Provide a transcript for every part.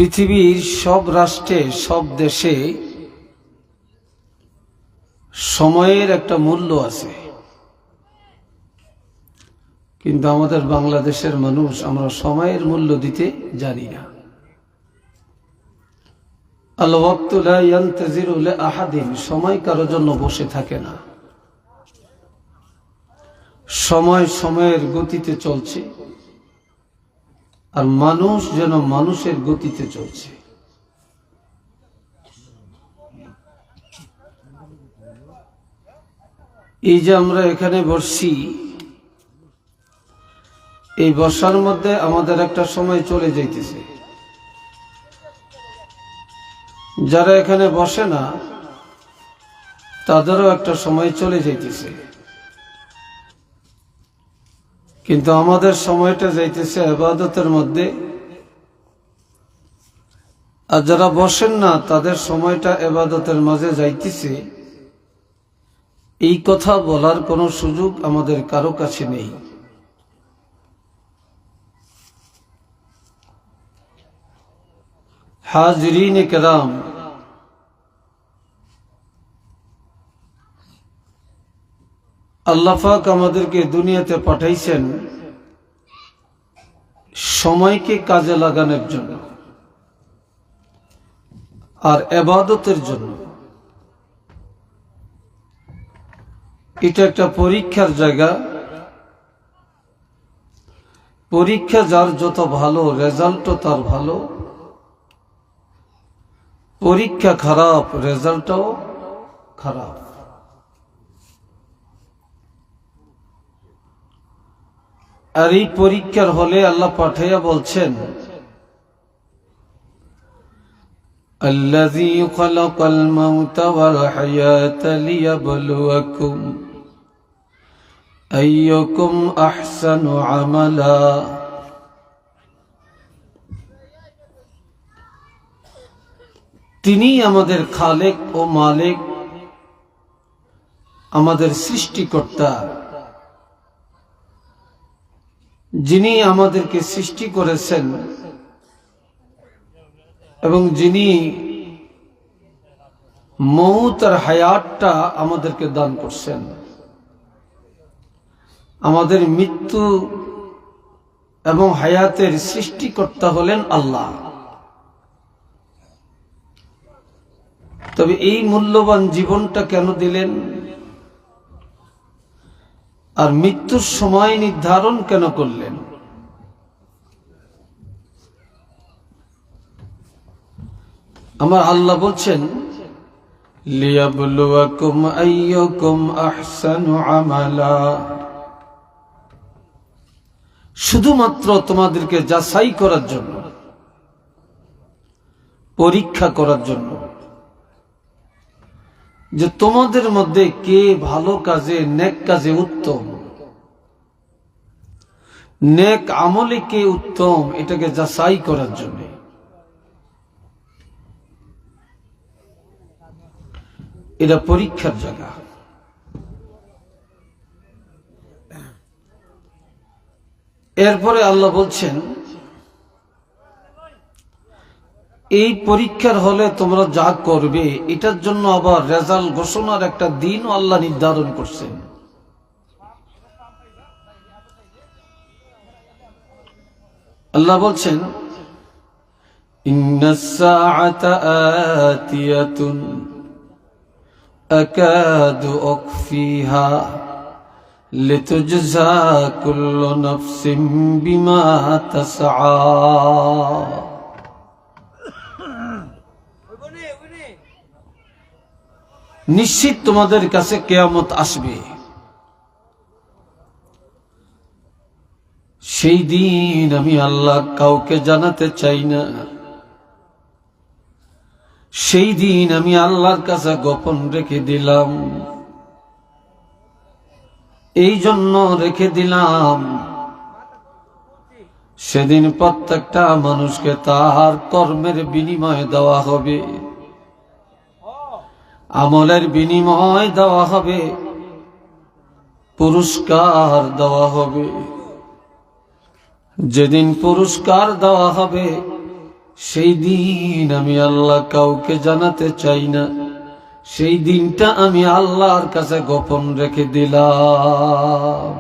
পৃথিবীর সব রাষ্ট্রে, সব দেশে সময়ের একটা মূল্য আছে, কিন্তু আমাদের বাংলাদেশের মানুষ আমরা সময়ের মূল্য দিতে জানি না। আল ওয়াক্তু লা ইয়ানতাজিরু লি আহাদিন, সময় কারোর জন্য বসে থাকে না। সময় সময়ের গতিতে চলছে, আর মানুষ যেন মানুষের গতিতে চলছে। এই যে আমরা এখানে বসছি, এই বসার মধ্যে আমাদের একটা সময় চলে যাইতেছে। যারা এখানে বসে না তাদেরও একটা সময় চলে যাইতেছে, কিন্তু আমাদের সময়টা যাইতেছে ইবাদতের মধ্যে। আর যারা বসেন না তাদের সময়টা ইবাদতের মাঝে যাইতেছে, এই কথা বলার কোনো সুযোগ আমাদের কারো কাছে নেই। হাজরিন কেরাম, আল্লাহ পাক আমাদেরকে দুনিয়াতে পাঠাইছেন সময়কে কাজে লাগানোর জন্য আর ইবাদতের জন্য। এটা একটা পরীক্ষার জায়গা। পরীক্ষা যার যত ভালো, রেজাল্টও তার ভালো। পরীক্ষা খারাপ, রেজাল্টও খারাপ। আর এই পরীক্ষার হলে আল্লাহ পাঠাইয়া বলছেন, আল্লাযী খালাকাল মাউতা ওয়াল হায়াতা লিয়াবলুয়াকুম আইয়ুকুম আহসানু আমালা। তিনি আমাদের খালেক ও মালিক, আমাদের সৃষ্টিকর্তা, যিনি আমাদেরকে সৃষ্টি করেছেন এবং যিনি মউত আর হায়াতটা আমাদেরকে দান করছেন। আমাদের মৃত্যু এবং হায়াতের সৃষ্টিকর্তা হলেন আল্লাহ। তবে এই মূল্যবান জীবনটা কেন দিলেন, আর মৃত্যুর সময় নির্ধারণ কেন করলেন? আমার আল্লাহ বলছেন, লিয়াবলুয়াকুম আইয়ুকুম আহসানু আমালা, শুধুমাত্র তোমাদেরকে যাচাই করার জন্য, পরীক্ষা করার জন্য, যে তোমাদের মধ্যে কে ভালো কাজে, নেক কাজে উত্তম, নেক আমলে কে উত্তম, এটাকে যাচাই করার জন্য। এটা পরীক্ষার জায়গা। এরপরে আল্লাহ বলছেন, এই পরীক্ষার হলে তোমরা যা করবে, এটার জন্য আবার রেজাল্ট ঘোষণার একটা দিনও আল্লাহ নির্ধারণ করছেন। আল্লাহ বলছেন, ইন্নাস সাআতা আতিয়াতুন আকাদু উখফিহা লিতুজজা কুল্লু নাফসিন বিমা তাসআ। নিশ্চিত তোমাদের কাছে কিয়ামত আসবে। সেই দিন আমি আল্লাহ কাউকে জানাতে চাই না। সেই দিন আমি আল্লাহর কাছে গোপন রেখে দিলাম। এই জন্য রেখে দিলাম, সেদিন প্রত্যেকটা মানুষকে তার কর্মের বিনিময় দেওয়া হবে, আমলের বিনিময় দেওয়া হবে, পুরস্কার দেওয়া হবে। যেদিন পুরস্কার দেওয়া হবে সেই দিন আমি আল্লাহ কাউকে জানাতে চাই না, সেই দিনটা আমি আল্লাহর কাছে গোপন রেখে দিলাম।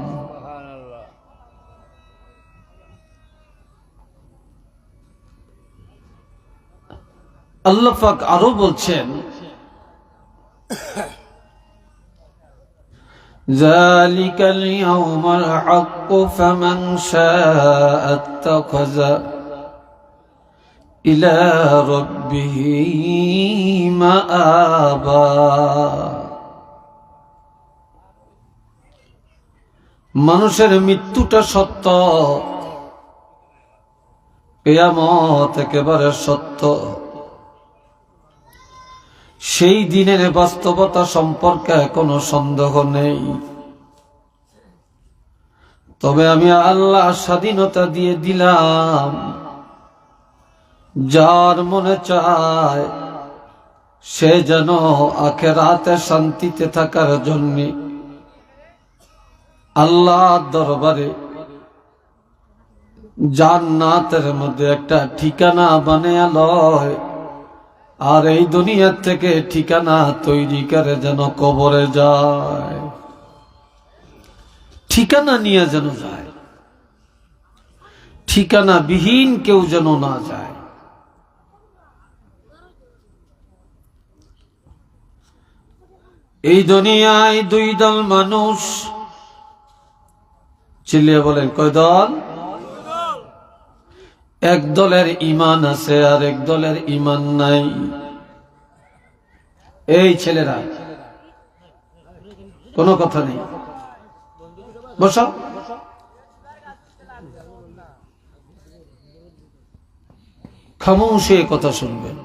আল্লাহ পাক আরো বলছেন, যালিকাল ইয়াউমুল হাক্কু ফামান শাআ আত্তাখাযা ইলা রাব্বিহি মাআবা। মানুষের মৃত্যুটা সত্য, কিয়ামত একেবারে সত্য। সেই দিনের বাস্তবতা সম্পর্কে কোনো সন্দেহ নেই। তবে আমি আল্লাহ স্বাধীনতা দিয়ে দিলাম, যার মনে চায় সে যেন আখিরাতে শান্তিতে থাকার জন্য আল্লাহর দরবারে জান্নাতের মধ্যে একটা ঠিকানা বানিয়ে লয়, আর এই দুনিয়ার থেকে ঠিকানা তৈরি করে যেন কবরে যায়, ঠিকানা নিয়ে যেন যায়, ঠিকানা বিহীন কেউ যেন না যায়। এই দুনিয়ায় দুই দল মানুষ, চিল্লিয়ে বলেন কয় দল? এক দলের ঈমান আছে আর এক দলের ঈমান নাই। এই ছেলেরা কোনো কথা নেই, বসো। খামোশে কথা শুনবেন।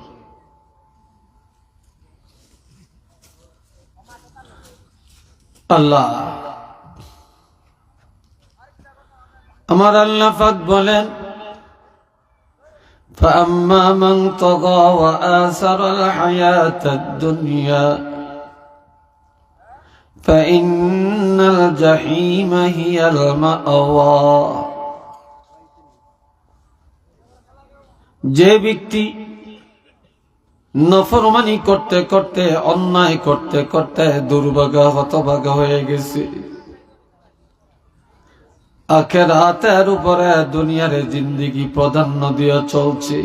আল্লাহ, আমার আল্লাহ পাক বলেন, فأما من طغى وآثر الحياة الدنيا فإن الجحيم هي المأوى। যে ব্যক্তি নফরমানি করতে করতে, অন্যায় করতে করতে দুর্ভাগা হতভাগা হয়ে গেছে, আখিরাতের উপরে দুনিয়ার জিন্দেগি প্রাধান্য দিয়ে চলছে,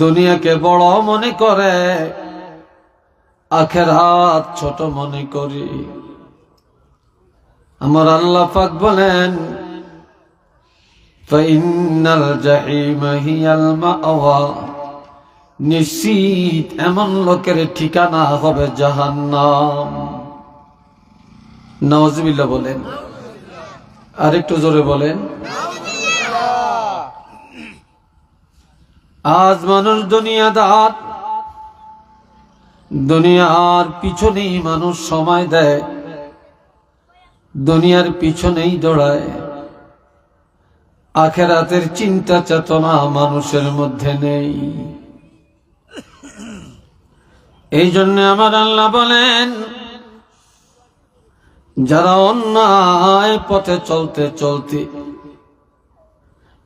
দুনিয়াকে বড় মনে করে, আখিরাত ছোট মনে করে, আমার আল্লাহ পাক বলেন, ফাইন্নাল জাহিমা হিয়াল মাওয়া, নিশ্চিত এমন লোকের ঠিকানা হবে জাহান্নাম। নাউজুবিল্লাহ বলেন, আরেকটু জোরে বলেন। আজ মানুষ দুনিয়াদার, দুনিয়ার পিছনেই মানুষ সময় দেয়, দুনিয়ার পিছনেই দৌড়ায়, আখিরাতের চিন্তা চেতনা মানুষের মধ্যে নেই। এই জন্য আমার আল্লাহ বলেন, যারা অন্যায় পথে চলতে চলতে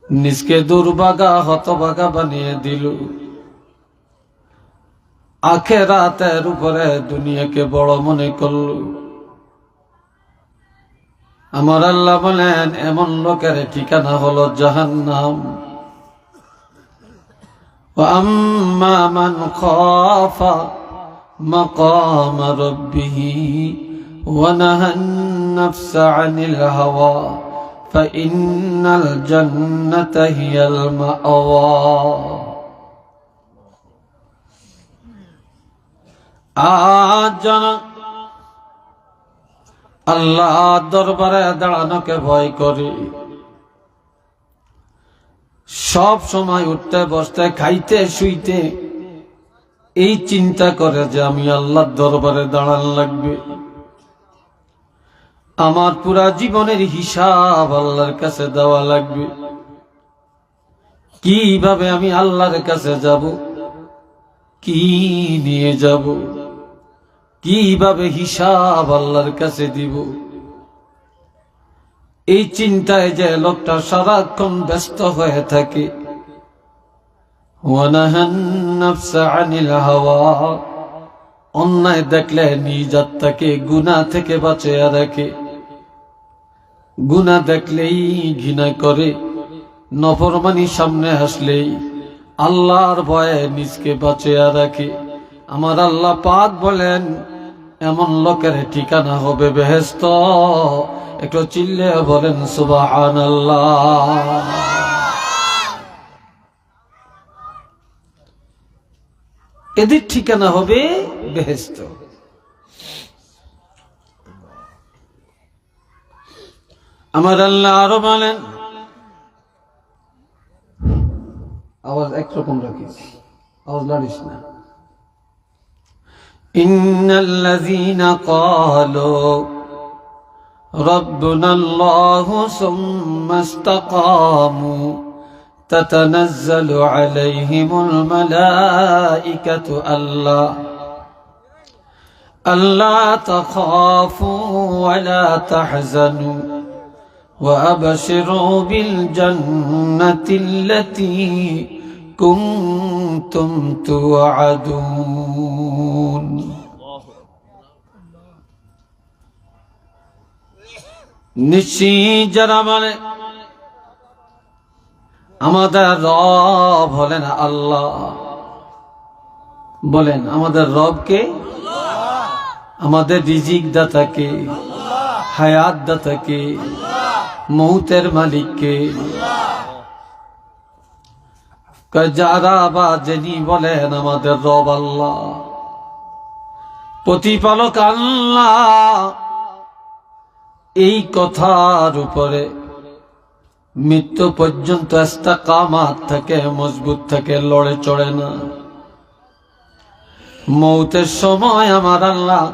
নিজকে দুর্ভাগা হতভাগা বানিয়ে দিল, আখিরাতের উপরে দুনিয়াকে বড় মনে করল, আমার আল্লাহ বলেন এমন লোকের ঠিকানা হলো জাহান্নাম। ওয়া আম্মা মান খাফা মাকাম রাব্বিহি ونهى النفس عن الهوى فإن الجنة هي المأوى। আজ জানা আল্লাহ দরবারে দাঁড়ানোকে ভয় করি, সব সময় উঠতে বসতে খাইতে শুইতে এই চিন্তা করে যে আমি আল্লাহর দরবারে দাঁড়ান লাগবে, আমার পুরা জীবনের হিসাব আল্লাহর কাছে দেওয়া লাগবে, কিভাবে আমি আল্লাহর কাছে যাব, কি নিয়ে যাব, কিভাবে হিসাব আল্লাহর কাছে দিব, এই চিন্তায় যে লোকটা সারাক্ষণ ব্যস্ত হয়ে থাকে, ওয়ানাহা আন-নাফসা আনিল হাওয়া, অন্যায় দেখলে নিজ আত্মাকে গুনাহ থেকে বাঁচিয়ে রাখে। গুনাহ দেখলেই ঘৃণা করে, নফরমানি সামনে আসলেই আল্লাহর ভয়ে নিজকে বাঁচিয়ে রাখে। আমার আল্লাহ পাক বলেন, এমন লোকের ঠিকানা হবে বেহেশত। একটু চিল্লে বলেন সুবহানাল্লাহ। এদের ঠিকানা হবে বেহেশত। আমার আল্লাহ আরো বলেন, আওয়াজ একরকম রাখিস, আওয়াজ লাড়িস না। ইন্নাল্লাযীনা ক্বালু রাব্বুনাল্লাহু সুম্মা ইসতাকামু তাতানাজ্জালু আলাইহিমুল মালাইকাতু আল্লা তাখাফু ওয়া লা তাহজানু وأبشروا بالجنة التي كنتم توعدون। নিশ্চয়ই যারা মানে আমাদের রব হলেন আল্লাহ, বলেন আমাদের রবকে, আমাদের রিজিক দাতাকে, হায়াত দাতাকে, মৌতের মালিককে। যারা বা যিনি বলেন আমাদের রব আল্লাহ, প্রতিপালক আল্লাহ, এই কথার উপরে মৃত্যু পর্যন্ত ইস্তেকামাত থাকে, মজবুত থাকে, লড়ে চড়ে না। মৌতের সময় আমার আল্লাহ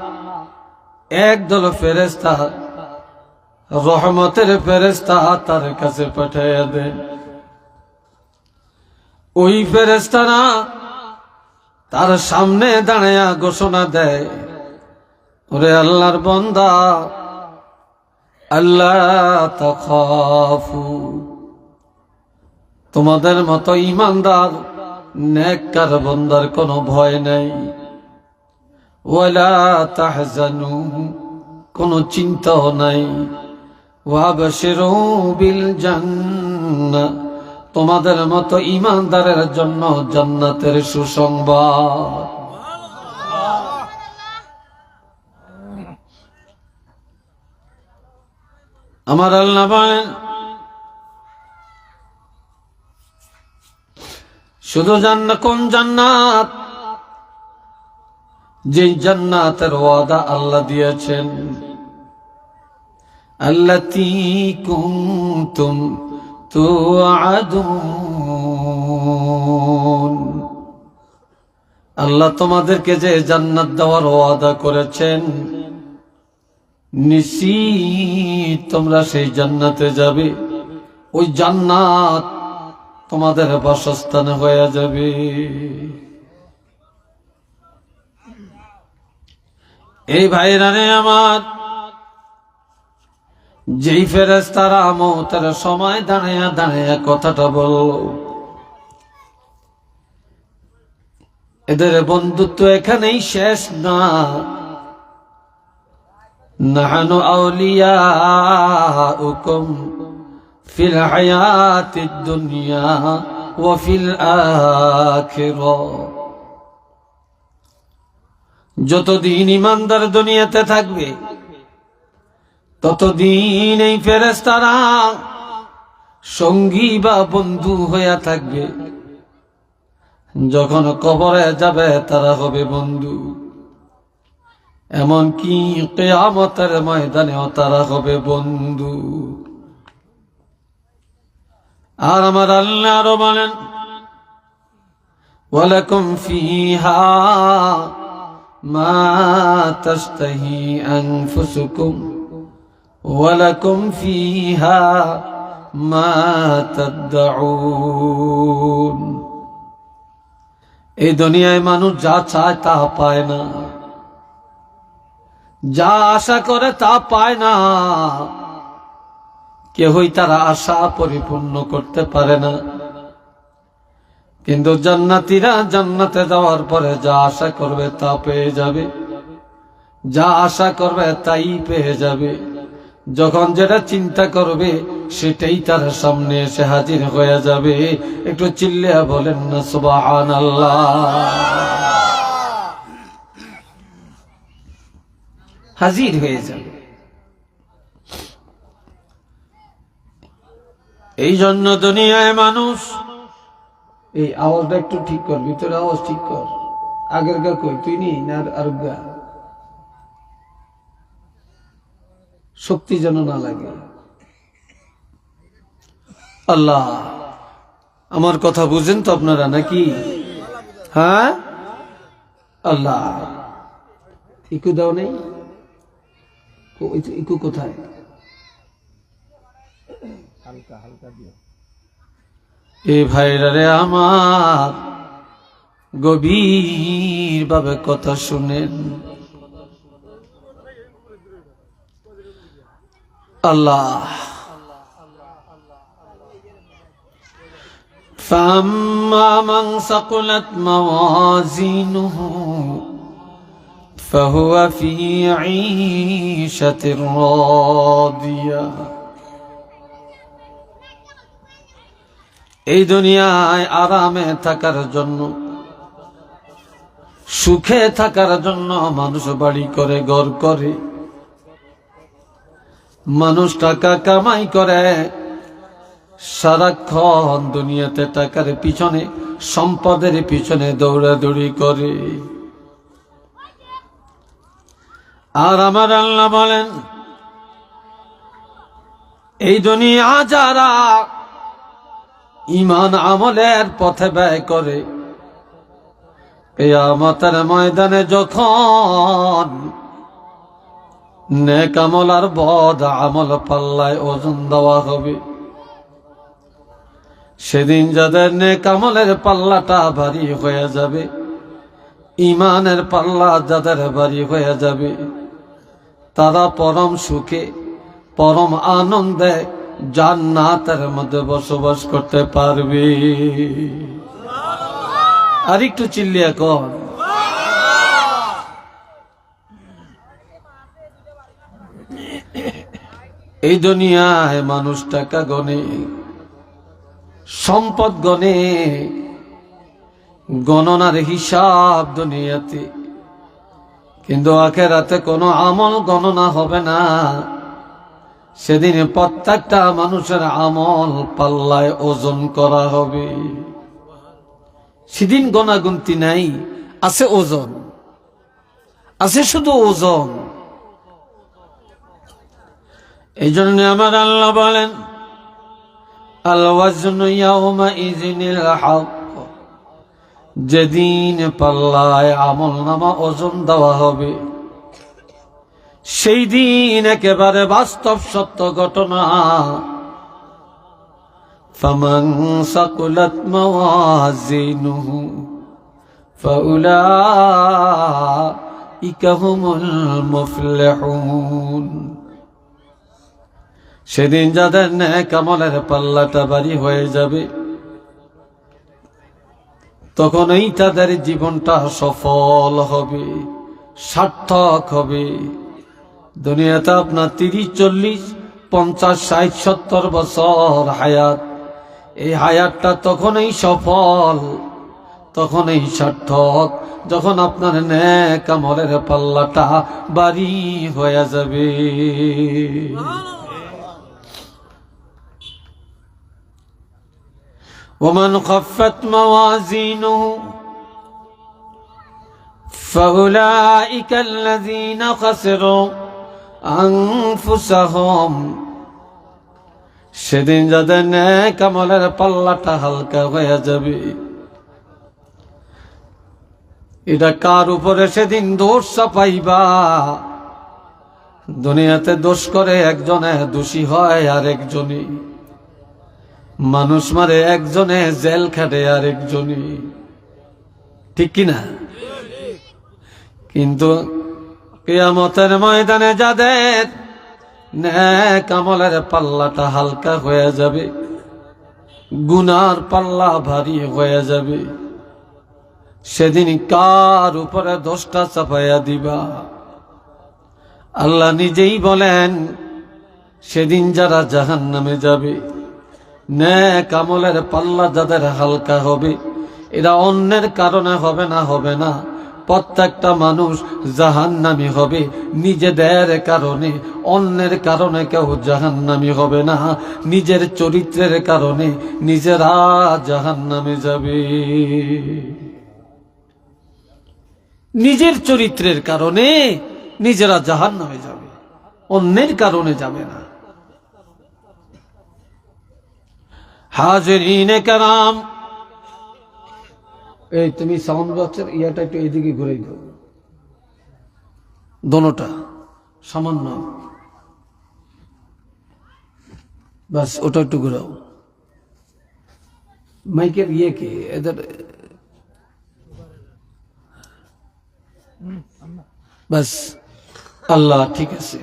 একদল ফেরেশতা, রহমতের ফেরেশতা তার কাছে পাঠিয়ে দেন। ওই ফেরেশতারা তার সামনে দাঁড়ায়া ঘোষণা দেয়, ওরে আল্লাহর বান্দা, আল্লাহ তাখাফু, তোমাদের মতো ইমানদার নেককার বান্দার কোনো ভয় নাই। ওয়ালা তাহজানু, কোনো চিন্তাও নাই। ওয়াবশিরু বিল জান্নাহ, তোমাদের মতো ইমানদারের জন্য জান্নাতের সুসংবাদ। আমার আল্লাহ বলেন, শুধু জান্নাত, কোন জান্নাত? যেই জান্নাতের ওয়াদা আল্লাহ দিয়েছেন, আল্লাতী কুনতুম তুআদুন, আল্লাহ তোমাদেরকে যে জান্নাত দেওয়ার ওয়াদা করেছেন, নিশ্চিত তোমরা সেই জান্নাতে যাবে। ওই জান্নাত তোমাদের বাসস্থান হয়ে যাবে। এই ভাইরা রে আমার, যেই ফেরেশতারা মওতের সময় দাঁড়ায়া দাঁড়ায়া কথাটা বলল, এদের বন্ধুত্ব এখানেই শেষ না। নাহনু আউলিয়াউকুম ফিল হায়াতিদ দুনিয়া ওয়া ফিল আখিরাহ, যতদিন ইমানদার দুনিয়াতে থাকবে ততদিন এই ফেরেশতারা সঙ্গী বা বন্ধু হইয়া থাকবে। যখন কবরে যাবে তারা হবে বন্ধু, এমনকি কিয়ামতের ময়দানেও তারা হবে বন্ধু। আর আমার আল্লাহ আরো বলেন, ওয়ালাকুম ফিহা মা তাশতাহি আনফুসুকুম ওয়ালাকুম ফিহা মা তাদউন। এই দুনিয়ায় মানুষ যা চায় তা পায় না, যা আশা করে তা পায় না। কেহই তার আশা পরিপূর্ণ করতে পারে না। কিন্তু জান্নাতীরা জান্নাতে যাওয়ার পরে যা আশা করবে তা পেয়ে যাবে, যা আশা করবে তাই পেয়ে যাবে। যখন যেটা চিন্তা করবে সেটাই তার সামনে এসে হাজির হয়ে যাবে। একটু চিল্লিয়া বলেন না সুবহানাল্লাহ। হাজির হয়ে যাবে। এই জন্য দুনিয়ায় মানুষ, এই আওয়াজটা একটু ঠিক কর, ভিতরে আওয়াজ ঠিক কর। আগের গা কই তুই নি না আর গা, শক্তি যেন না লাগে। আল্লাহ, আমার কথা বুঝেন তো আপনারা নাকি? হ্যাঁ, আল্লাহ ইকু দাও নেই, ইকু কোথায়? হালকা হালকা দিও। এ ভাইরা রে আমার, গভীর ভাবে কথা শুনেন। আল্লাহ فأما من ثقلت موازينه فهو في عيشة راضية। এই দুনিয়ায় আরামে থাকার জন্য, সুখে থাকার জন্য মানুষ বাড়ি করে, ঘর করে, মানুষ টাকা কামাই করে, সারাক্ষণ দুনিয়াতে টাকার পিছনে, সম্পদের পিছনে দৌড়াদৌড়ি করে। আর আমার আল্লাহ বলেন, এই দুনিয়া যারা ঈমান আমলের পথে ব্যয় করে, কিয়ামতের ময়দানে যখন নেক আমল আর বদ আমল পাল্লায় ওজন দেওয়া হবে, সেদিন যাদের নেক আমলের পাল্লাটা ভারী হয়ে যাবে, ঈমানের পাল্লা যাদের ভারী হয়ে যাবে, তারা পরম সুখে, পরম আনন্দে জান্নাতের মধ্যে বসবাস করতে পারবে। আর একটু চিল্লিয়া কর। এই দুনিয়ায় মানুষ টাকা গনে, সম্পদ গনে, গণনার হিসাব দুনিয়াতে, কিন্তু আখিরাতে কোনো আমল গণনা হবে না। সেদিন প্রত্যেকটা মানুষের আমল পাল্লায় ওজন করা হবে। সেদিন গণাগুনতি নাই, আছে ওজন, আছে শুধু ওজন। এই জন্য আমার আল্লাহ বলেন, আল ওয়াজনু ইয়াউমাইযিনিল হক, যেদিন পাল্লায় আমল নামা ওজন দেওয়া হবে, সেই দিন একেবারে বাস্তব সত্য ঘটনা। ফামান সাকুলাত মাওয়াজিনুহু ফাউলাইকা হুমুল মুফলিহুন। সেদিন যাদের নেক আমলের পাল্লাটা ভারী হয়ে যাবে, তখনই তাদের জীবনটা সফল হবে, সার্থক হবে। দুনিয়াতে আপনার 30, 40, 50, 60, 70 বছর হায়াত, এই হায়াতটা তখনই সফল, তখনই সার্থক, যখন আপনার নেক আমলের পাল্লাটা ভারী হয়ে যাবে। ومن خفت موازينه فأولئك الذين خسروا أنفسهم। সেদিন যাদের নেক আমলের পাল্লাটা হালকা হয়ে যাবে, এটা কার উপরে সেদিন দোষ চাপাইবা? দুনিয়াতে দোষ করে একজনে, দোষী হয় আরেকজনে, মানুষ মারে একজনে, জেল খাটে আরেকজনে, ঠিক কিনা? কিন্তু কিয়ামতের ময়দানে যাদের নেক আমলের পাল্লাটা হালকা হয়ে যাবে, গুনার পাল্লা ভারী হয়ে যাবে। সেদিন কার উপরে দোষটা চাপাইয়া দিবা? আল্লাহ নিজেই বলেন, সেদিন যারা জাহান্নামে যাবে, নেক আমলের পাল্লা যাদের হালকা হবে, এরা অন্যের কারণে হবে না, প্রত্যেকটা মানুষ জাহান্নামী হবে নিজেদের কারণে। অন্যের কারণে কেউ জাহান্নামী হবে না, নিজের চরিত্রের কারণে নিজেরা জাহান্নামে যাবে। নিজের চরিত্রের কারণে নিজেরা জাহান্নামে যাবে, অন্যের কারণে যাবে না। হাজিরিনে কেরাম, এই তুমি সাউন্ড বক্সের ইয়াটা একটু এইদিকে ঘুরে দাও, দোনোটা সামান্য, বাস ওটা একটু ঘুরাও। মাইকের ইয়ে কে এদের, বাস আল্লাহ ঠিক আছে।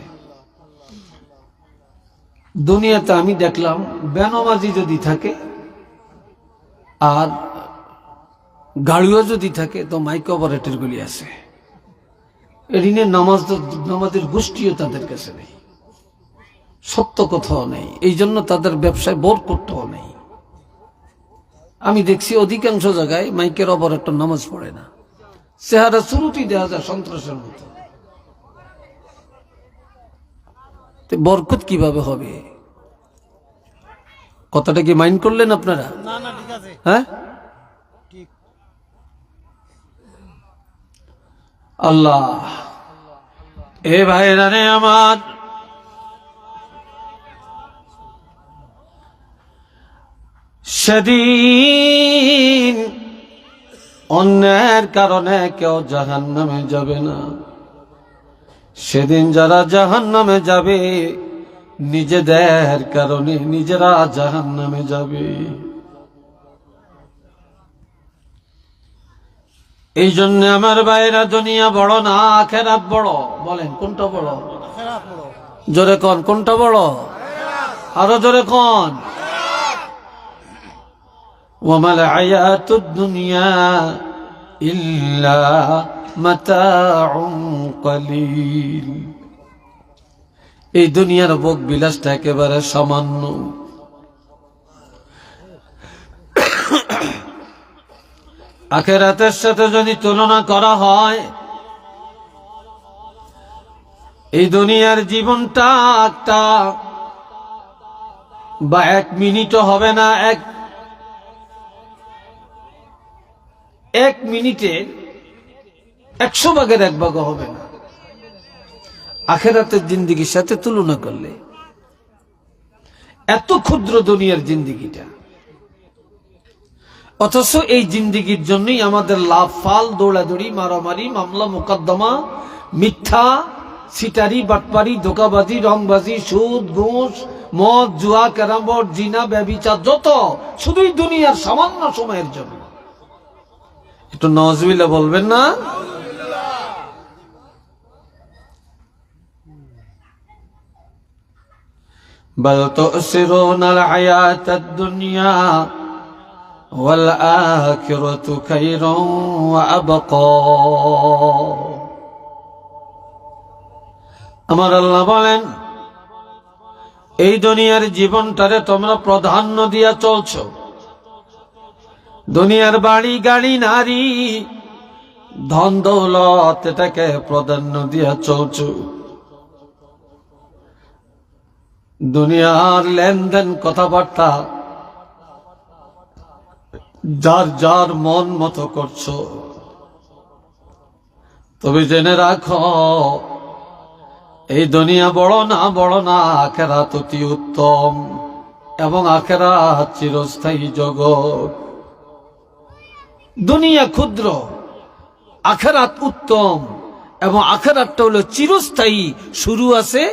দুনিয়াতে আমি দেখলাম বেনামাজি যদি থাকে আর গাড়িও যদি থাকে তো মাইক অপারেটর গুলি আছে, এদিনে নামাজের গোষ্ঠীও তাদের কাছে নেই, সত্য কথাও নেই, এই জন্য তাদের ব্যবসায় বরকতও নেই। আমি দেখছি অধিকাংশ জায়গায় মাইকের অপারেটর নামাজ পড়ে না, চেহারা শুরুটি দেওয়া যায় সন্ত্রাসের মতো। বরকত কিভাবে হবে? কথাটা কি মাইন্ড করলেন আপনারা? হ্যাঁ, আল্লাহ এ ভাইরা রে আমার, সেদিন অন্যের কারণে কেউ জাহান্নামে যাবে না। সেদিন যারা জাহান্নামে যাবে নিজেদের কারণে নিজেরা জাহান্নামে যাবে। এই জন্য আমার ভাইরা, দুনিয়া বড় না আখিরাত বড়। বলেন কোনটা বড়? জোরে কোন, কোনটা বড়? আরো জোরে কোন। ওয়ামাল হায়াতুদ দুনিয়া ইল্লা মাতাউন কলিল। এই দুনিয়ার ভোগ বিলাসটা একেবারে সামান্য। আখিরাতের সাথে যদি তুলনা করা হয়, এই দুনিয়ার জীবনটা একটা বা 1 মিনিটও হবে না, এক মিনিটে 100 ভাগের 1 ভাগও হবে না আখিরাতের জিন্দেগির সাথে তুলনা করলে। এত ক্ষুদ্র দুনিয়ার জিন্দেগিটা, অথচ এই জিন্দেগির জন্যই আমাদের লাভ ফাল, দৌড়াদৌড়ি, মারামারি, মামলা মোকদ্দমা, মিথ্যা, সিটারি, বাটপারি, ধোকাবাজি, রংবাজি, সুদ, ঘুষ, মদ, জুয়া, ক্যারাম বোর্ড, জিনা, ব্যভিচার, যত শুধুই দুনিয়ার সামান্য সময়ের জন্য। একটু নাউজুবিল্লাহ বলবেন না? বাল তুসিরুনাল হায়াতাদ দুনিয়া ওয়াল আখিরাতু খায়রুন ওয়া আবকা। আমার আল্লাহ বলেন, এই দুনিয়ার জীবনটারে তোমরা প্রাধান্য দিয়া চলছো। দুনিয়ার বাড়ি, গাড়ি, নারী, ধন দৌলত, এটাকে প্রাধান্য দিয়া চলছো। দুনিয়ার লেনদেন, কথাবার্তা যার যার মন মতো করছো। তবে জেনে রাখো, এই দুনিয়া বড় না, আখিরাত অতি উত্তম, এবং আখিরাত চিরস্থায়ী জগৎ। দুনিয়া ক্ষুদ্র, আখিরাত উত্তম, এবং আখিরাতটা হলো চিরস্থায়ী। শুরু আছে,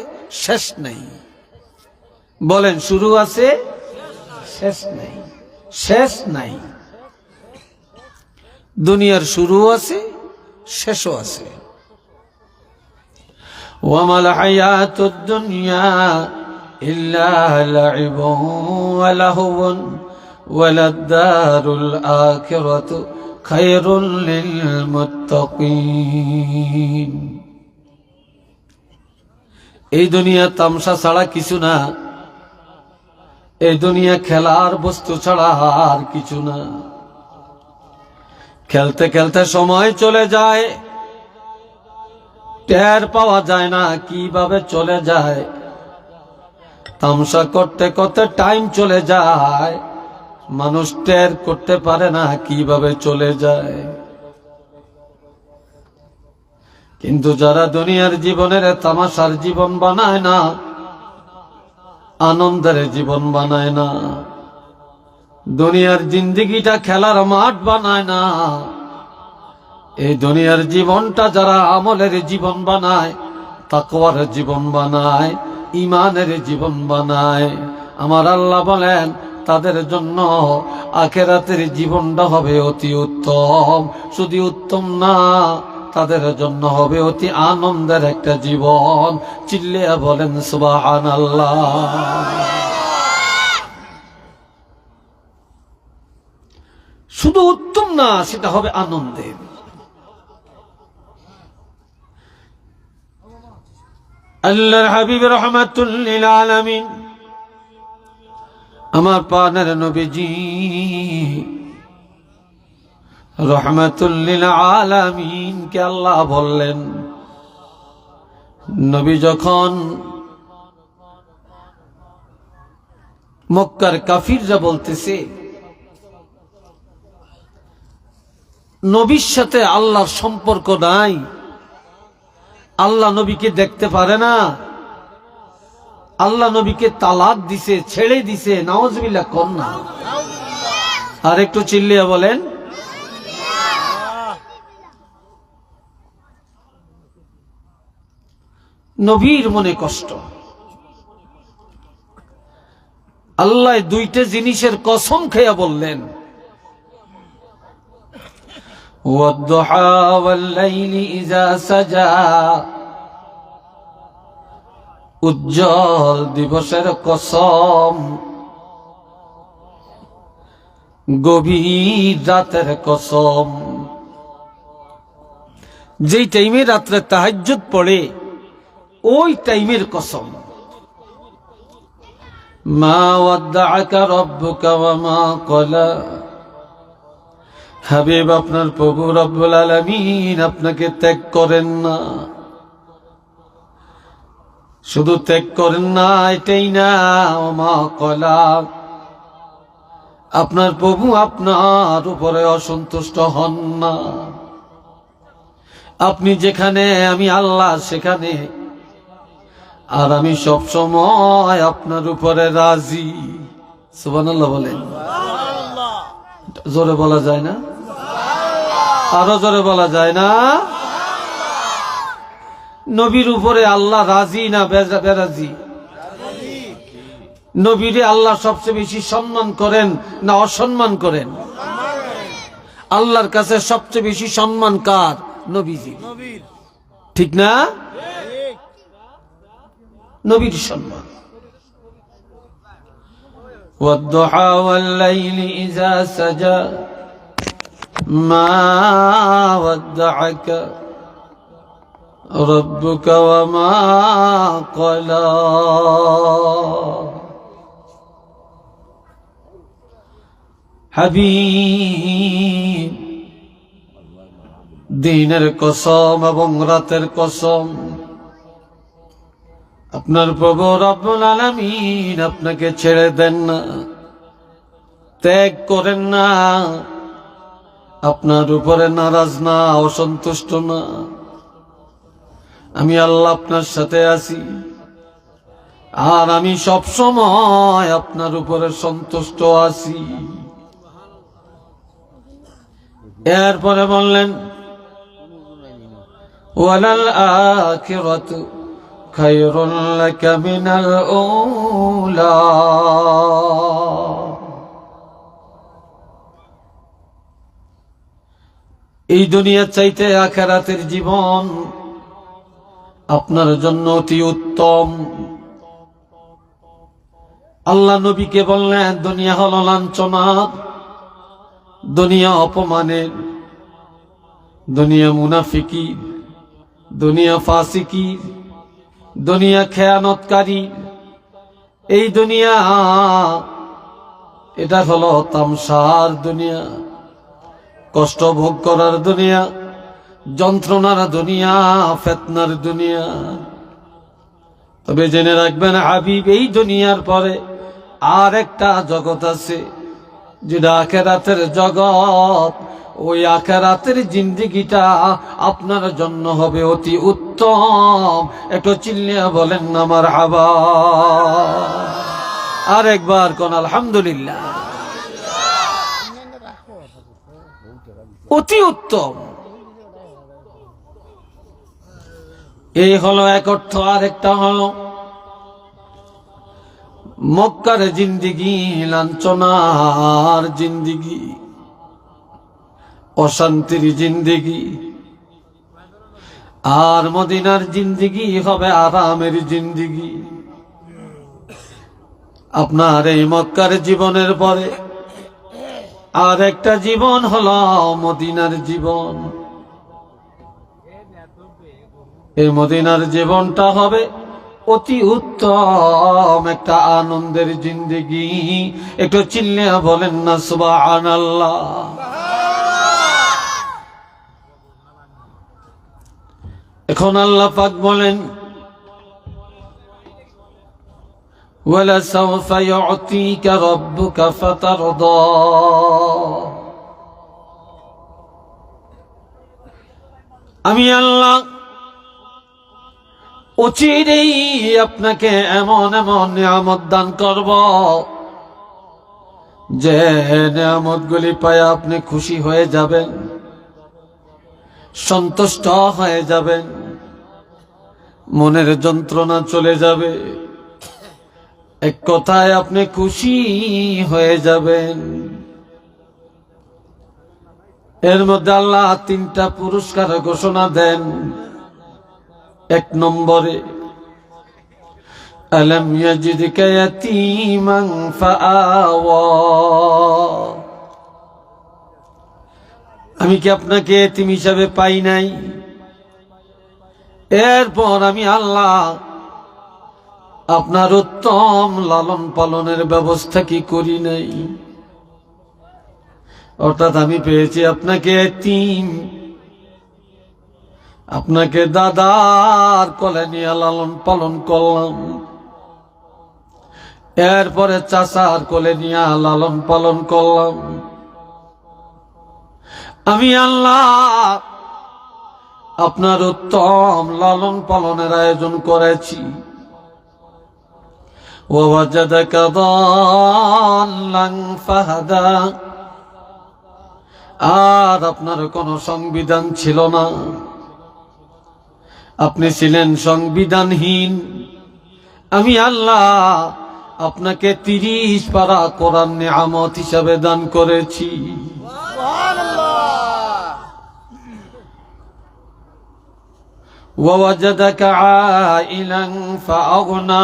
শেষ নাই। বলেন, শুরু আছে, শেষ নাই। শেষ নাই। দুনিয়ার শুরু আছে, শেষও আছে। ওয়ামাল হায়াতুদ দুনিয়া ইল্লা লাইবুন ওয়া লাহবুন ওয়ালাদ-দারুল আখিরাতু খায়রুল লিল মুত্তাকিন। এই দুনিয়া তামসা ছাড়া কিছু না, এই দুনিয়া খেলার বস্তু ছাড়া আর কিছু না। খেলতে খেলতে সময় চলে যায়, টের পাওয়া যায় না কিভাবে চলে যায়। তামসা করতে করতে টাইম চলে যায়, মানুষ টের করতে পারে না কিভাবে চলে যায়। কিন্তু যারা দুনিয়ার জীবনের তামাশার জীবন বানায় না, আনন্দের জীবন বানায় না, দুনিয়ার জিন্দেগিটা খেলার মাঠ বানায় না, এই দুনিয়ার জীবনটা যারা আমলের জীবন বানায়, তাকওয়ার জীবন বানায়, ঈমানের জীবন বানায়, আমার আল্লাহ বলেন তাদের জন্য আখিরাতের জীবনটা হবে অতি উত্তম। শুধু উত্তম না, তাদের জন্য হবে অতি আনন্দের একটা জীবন। চিল্লিয়া বলেন সুবহানাল্লাহ। শুধু উত্তম না, সেটা হবে আনন্দের। আল্লাহর হাবিব রাহমাতুল লিল আলামিন, আমার প্রাণের নবীজি রাহমাতুল লিল আলামিন কে আল্লাহ বললেন, নবী যখন মক্কার কাফিররা বলতেছে নবীর সাথে আল্লাহর সম্পর্ক নাই, আল্লাহ নবীকে দেখতে পারে না, আল্লাহ নবীকে তালাক দিছে, ছেড়ে দিছে, নাউজুবিল্লাহ কোন না। আর একটু চিল্লিয়া বলেন। নবীর মনে কষ্ট। আল্লাহ দুইটা জিনিসের কসম খেয়া বললেন, ওয়াদ-দুহা ওয়াল-লাইলি ইযা সাজা, উজ্জ্বল দিবসের কসম, গভীর রাতের কসম। যেই টাইমে রাত্রে তাহাজ্জুদ পড়ে ওই টাইমের কসম। মা ওয়াদ্দাআকা রাব্বুকা ওয়া মা ক্বালা, হাবিব আপনার প্রভু রব্বুল আলামিন আপনাকে ত্যাগ করেন না। শুধু ত্যাগ করেন না এটাই না, ওয়া মা ক্বালা, আপনার প্রভু আপনার উপরে অসন্তুষ্ট হন না। আপনি যেখানে আমি আল্লাহ সেখানে, আর আমি সব সময় আপনার উপরে রাজি। সুবহানাল্লাহ বলেন। জোরে বলা যায় না? আরো জোরে বলা যায় না? নবীর উপরে আল্লাহ রাজি না বেরাজি? নবীরে আল্লাহ সবচেয়ে বেশি সম্মান করেন না অসম্মান করেন? আল্লাহর কাছে সবচেয়ে বেশি সম্মান কার? নবীজি। ঠিক না? নবীর সম্মান। ওয়াদ-দুহা ওয়াল-লাইলি ইযা সাজা, মা ওয়াদ্দাআকা রাব্বুকা ওয়া মা ক্বালা। হাবিব, দিনের কসম এবং রাতের কসম, আপনার প্রভু রব্বুল আলামিন আপনাকে ছেড়ে দেন না, ত্যাগ করেন না, আপনার উপরে নারাজ না, অসন্তুষ্ট না। আমি আল্লাহ আপনার সাথে আছি, আর আমি সব সময় আপনার উপরে সন্তুষ্ট আছি। এরপরে বললেন, ওয়ালাল আখিরাতু খায়রুল লাকা মিনাল উলা। এই দুনিয়ার চাইতে আখিরাতের জীবন আপনার জন্য অতি উত্তম। আল্লাহ নবীকে বললেন, দুনিয়া হলো লাঞ্ছনার, দুনিয়া অপমানের, দুনিয়া মুনাফিকি, দুনিয়া ফাসিকি, দুনিয়া খেয়ানতকারী। এই দুনিয়া এটা হলো তামসার দুনিয়া, কষ্ট ভোগ করার দুনিয়া, যন্ত্রণার দুনিয়া, ফিতনার দুনিয়া। তবে জেনে রাখবেন হাবিব, এই দুনিয়ার পরে আর একটা জগৎ আছে, যেটা আখিরাতের জগৎ। ওই আখিরাতের জিন্দেগিটা আপনার জন্য হবে অতি উত্তম। একটু চিল্লিয়া বলেন না মারহাবা। আর একবার কোন আলহামদুলিল্লাহ। অতি উত্তম, এই হলো এক অর্থ। আর একটা হলো মক্কার জিন্দিগি লাঞ্ছনার জিন্দিগি, অশান্তির জিন্দিগি। আর মদিনার জিন্দিগি হবে আরামের জিন্দিগি। আপনার এই মক্কার জীবনের পরে আর একটা জীবন হলো মদিনার জীবন। এই মদিনার জীবনটা হবে অতি উত্তম একটা আনন্দের জিন্দেগি। একটু চিল্লিয়া বলেন না সুবহানাল্লাহ। এখন আল্লাহ পাক বলেন, ওয়ালাসাউফা ইউতিকা রাব্বুকা ফাতারদা। আমি আল্লাহ অচিরেই আপনাকে এমন এমন নিয়ামত দান করব, যে নিয়ামতগুলি পায় আপনি খুশি হয়ে যাবেন, সন্তুষ্ট হয়ে যাবেন, মনের যন্ত্রণা চলে যাবে, এক কথায় আপনি খুশি হয়ে যাবেন। এর মধ্যে আল্লাহ তিনটা পুরস্কার ঘোষণা দেন। এক নম্বরে, আলাম ইয়াজিদকা ইয়াতীমান ফাআওয়া। আমি কি আপনাকে এতিম হিসাবে পাই নাই? এরপর আমি আল্লাহ আপনার উত্তম লালন পালনের ব্যবস্থা কি করি নাই? অর্থাৎ আমি পেয়েছি আপনাকে এতিম, আপনাকে দাদার কোলে নিয়ে লালন পালন করলাম, এরপরে চাচার কোলে নিয়ে লালন পালন করলাম। আমি আল্লাহ আপনার উত্তম লালন পালনের আয়োজন করেছি। ওয়াজাদাকা দাল্লান ফাহাদা। আর আপনার কোনো সংবিধান ছিল না, আপনি ছিলেন সংবিধানহীন। আমি আল্লাহ আপনাকে 30 পারা কোরআন নিয়ামত হিসাবে দান করেছি। ওয়াজাদাকা আইলান ফাআগনা।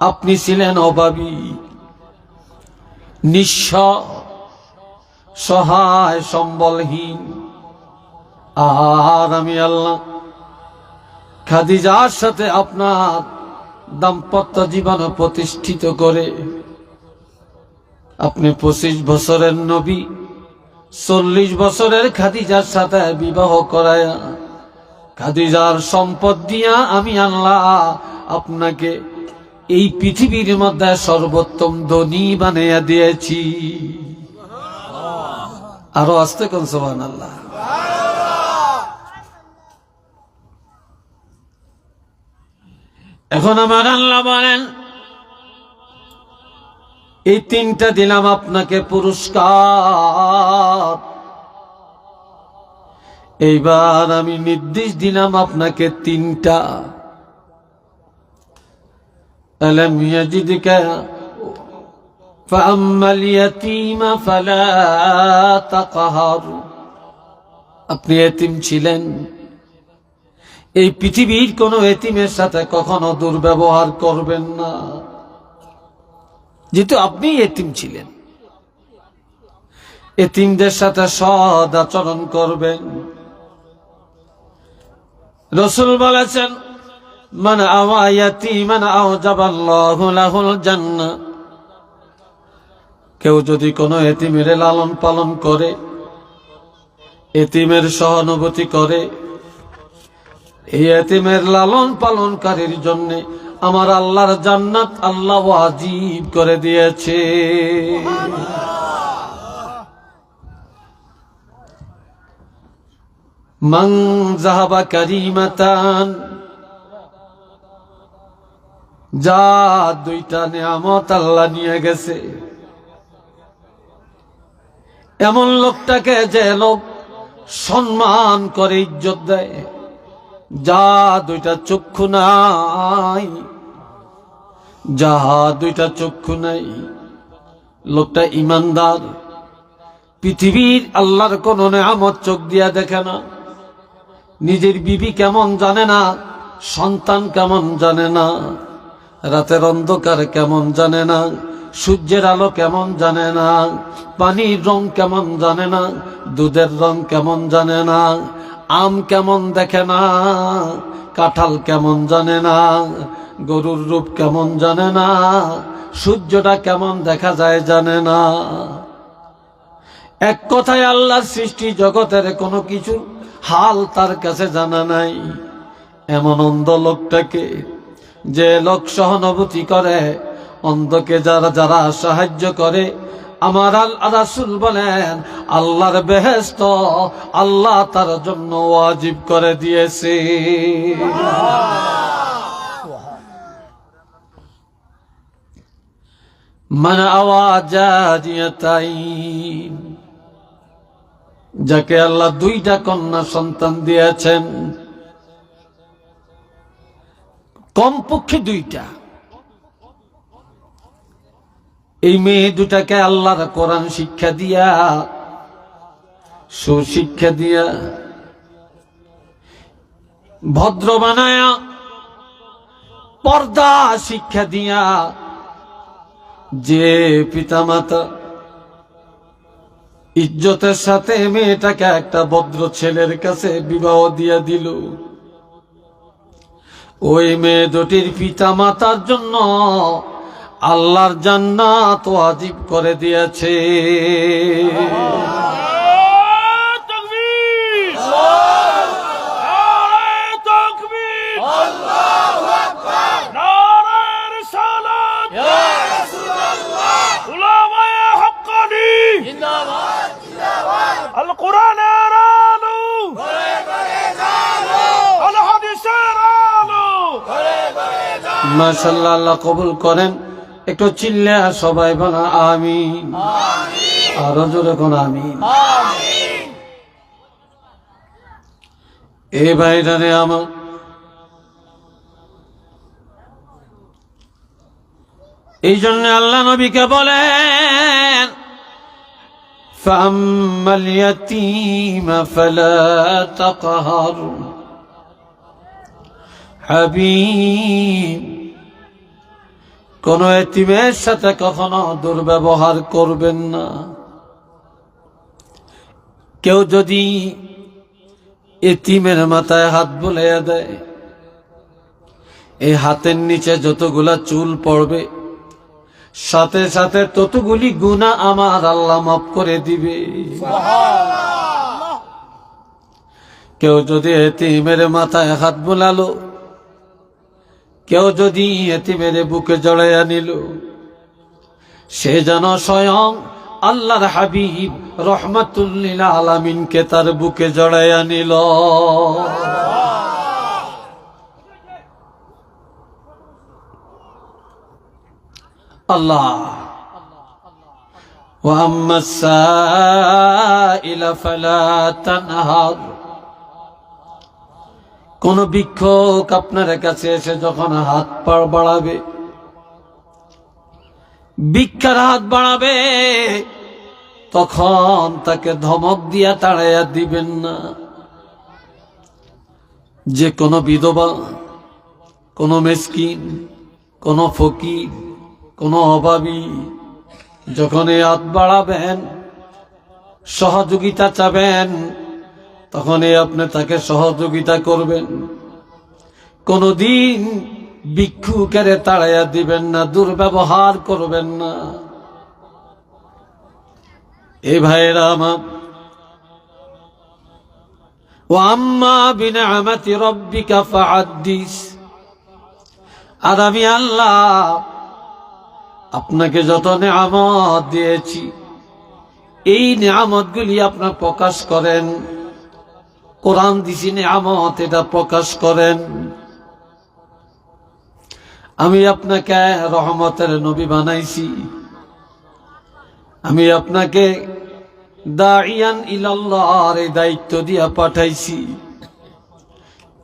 আপনি ছিলেন অভাবী, নিঃস্ব, সহায়, সম্বলহীন। আর আমি আল্লাহ খাদিজার সাথে আপনার দাম্পত্য জীবন প্রতিষ্ঠিত করে আপনি 25 বছরের নবী, 40 বছরের খাদিজার সাথে বিবাহ করায়া খাদিজার সম্পদ দিয়া আমি আল্লাহ আপনাকে এই পৃথিবীর মধ্যে সর্বোত্তম ধনী বানাইয়া দিয়েছি। আরো আস্তে কোন সুবহানাল্লাহ। এখন আমার আল্লাহ বলেন, এই তিনটা দিলাম আপনাকে পুরস্কার। এইবার আমি নির্দেশ দিলাম আপনাকে তিনটা। আলাম ইয়াজিদকা ফাআম্মাল ইয়াতীমা ফালা তাকহার। আপনি এতিম ছিলেন, এই পৃথিবীর কোন এতিমের সাথে কখনো দুর্ব্যবহার করবেন না। যেহেতু আপনি এতিম ছিলেন, এতিমদের সাথে সদ আচরণ করবেন। রাসূল বলেছেন, মান আওয়া ইয়াতীমান আওজাবাল্লাহু লাহুল জান্নাহ। কেউ যদি কোনো এতিমের লালন পালন করে, এতিমের সহানুভূতি করে, এই এতিমের লালন পালনকারীর জন্য আমার আল্লাহর জান্নাত আল্লাহ ওয়াজিব করে দিয়েছে। মান যাহাবা কারিমাতান, যা দুইটা নিয়ামত আল্লাহ নিয়ে গেছে, এমন লোকটাকে যে লোক সম্মান করে, ইজ্জত দেয়, যা দুইটা চক্ষু নাই, যাহা দুইটা চক্ষু নাই, লোকটা ইমানদার, পৃথিবীর আল্লাহর কোন নিয়ামত চোখ দিয়া দেখে না, নিজের বিবি কেমন জানে না, সন্তান কেমন জানে না, রাতের অন্ধকার কেমন জানে না, সূর্যের আলো কেমন জানে না, পানির রং কেমন জানে না, দুধের রং কেমন জানে না, আম কেমন দেখে না, কাঁঠাল কেমন জানে না, গরুর রূপ কেমন জানে না, সূর্যটা কেমন দেখা যায় জানে না। এক কথায় আল্লাহর সৃষ্টি জগতের কোনো কিছু হাল তার কাছে জানা নাই। এমন অন্ধ লোকটাকে, যে লোক সহানুভূতি করে, অন্ধকে যারা যারা সাহায্য করে, আমার রাসূল বলেন আল্লাহর বেহেশত আল্লাহ তার জন্য ওয়াজিব করে দিয়েছে। মান আওয়া জারিয়াতাইন, যাকে আল্লাহ দুইটা কন্যা সন্তান দিয়েছেন, কমপক্ষে দুইটা, এই মেয়ে দুটাকে আল্লাহর কোরআন শিক্ষা দিয়া, সুশিক্ষা দিয়া, ভদ্র বানায়া, পর্দা শিক্ষা দিয়া, যে পিতামাতা ইজ্জতের সাথে মেয়েটাকে একটা ভদ্র ছেলের কাছে বিবাহ দিয়া দিল, ওই মেয়ে দুটির পিতা মাতার জন্য আল্লাহর জান্নাত ওয়াজিব করে দিয়েছে। মাশাআল্লাহ, আল্লাহ কবুল করেন। একটু চিল্লা সবাই বলা আমিন, আরো জোরে কোন আমিন। এই ভাইরারে আমার, এই জন্য আল্লাহ নবীকে বলেন, ফাম্মাল ইয়াতীমা ফালা তাকহার হাবিব, কোন এতিমের সাথে কখনো দুর্ব্যবহার করবেন না। কেউ যদি এতিমের মাথায় হাত বুলাইয়া দেয়, এই হাতের নিচে যতগুলা চুল পড়বে, সাথে সাথে ততগুলি গুনাহ আমার আল্লাহ মাফ করে দিবে। কেউ যদি এতিমের মাথায় হাত বুলালো, কেউ যদি এতিমের বুকে জড়াইয়া নিল, সে যেন স্বয়ং আল্লাহর হাবিব রহমাতুল লিল আলামিনকে তার বুকে জড়াইয়া নিল। আল্লাহ ওয়া আম্মাস সাইলা ফালা তানহার, কোন ভিক্ষুক আপনার কাছে এসে যখন হাত পা বাড়াবে, ভিক্ষার হাত বাড়াবে, তখন তাকে ধমক দিয়া তাড়াইয়া দিবেন না। যে কোনো বিধবা, কোনো মিসকিন, কোনো ফকির, কোন অভাবী যখন হাত বাড়াবেন, সহযোগিতা চাবেন, তখনই আপনি তাকে সহযোগিতা করবেন। কোনদিন ভিক্ষুকের তাড়াইয়া দিবেন না, দুর্ব্যবহার করবেন না। এই ভাইরা আমার, ওয়া আম্মা বিনিআমাতি রাব্বিকা ফাহাদ্দিস। আর আমি আল্লাহ আপনাকে যত নিয়ামত দিয়েছি, এই নিয়ামতগুলি আপনার প্রকাশ করেন। কোরআন দিছি নিয়ামত, এটা প্রকাশ করেন। আমি আপনাকে রহমতের নবী বানাইছি, আমি আপনাকে দাইয়ান ইলাল্লাহর এই দায়িত্ব দিয়া পাঠাইছি।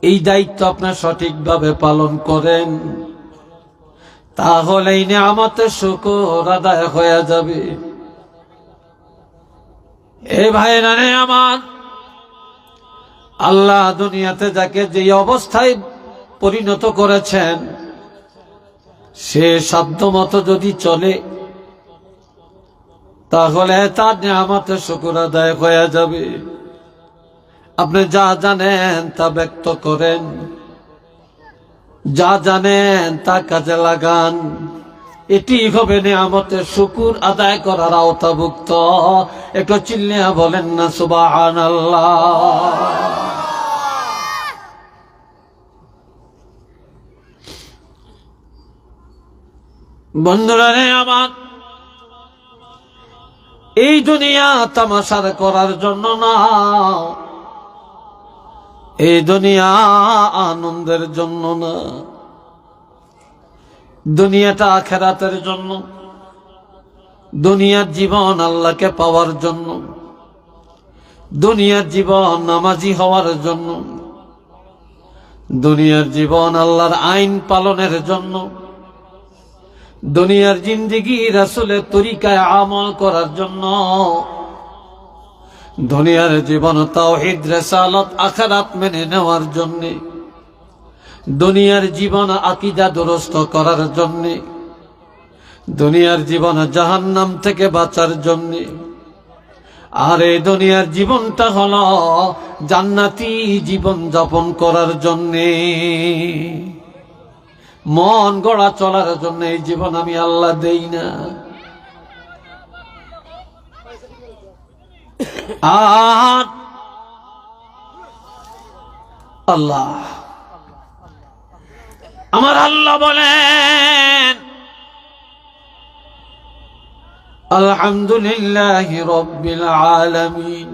এই দায়িত্ব আপনার সঠিকভাবে পালন করেন, তাহলে এই নিয়ামতের শুকর আদায় হয়ে যাবে। এই ভাইরা রে আমার, আল্লাহ দুনিয়াতে যাকে যে অবস্থায় পরিণত করেছেন, সে সাধ্যমতো যদি চলে, তাহলে তার নিয়ামতের শুকর আদায় হয়ে যাবে। আপনি যা জানেন তা ব্যক্ত করেন, যা জানেন তা কাজে লাগান। এটি হবে নিয়ামতের শুকর আদায় করার আওতাভুক্ত। একটু চিল্লিয়া বলেন না সুবহানাল্লাহ। বন্ধুরা রে আমার, এই দুনিয়া তামাশার করার জন্য না, এই দুনিয়া আনন্দের জন্য না। দুনিয়াটা আখিরাতের জন্য, দুনিয়ার জীবন আল্লাহকে পাওয়ার জন্য, দুনিয়ার জীবন নামাজি হওয়ার জন্য, দুনিয়ার জীবন আল্লাহর আইন পালনের জন্য, দুনিয়ার জিন্দেগি রাসূলের তরিকায় আমল করার জন্য, দুনিয়ার জীবন তাওহীদ রিসালাত আখিরাত মেনে নেওয়ার জন্য, দুনিয়ার জীবন আকীদা দুরস্ত করার জন্য, দুনিয়ার জীবন জাহান্নাম থেকে বাঁচার জন্য। আর এই দুনিয়ার জীবনটা হলো জান্নাতি জীবন যাপন করার জন্য, মন গড়া চলার জন্য এই জীবন আমি আল্লাহ দেই না। আর আল্লাহ, আমার আল্লাহ বলেন, আলহামদুলিল্লাহি রাব্বিল আলামিন।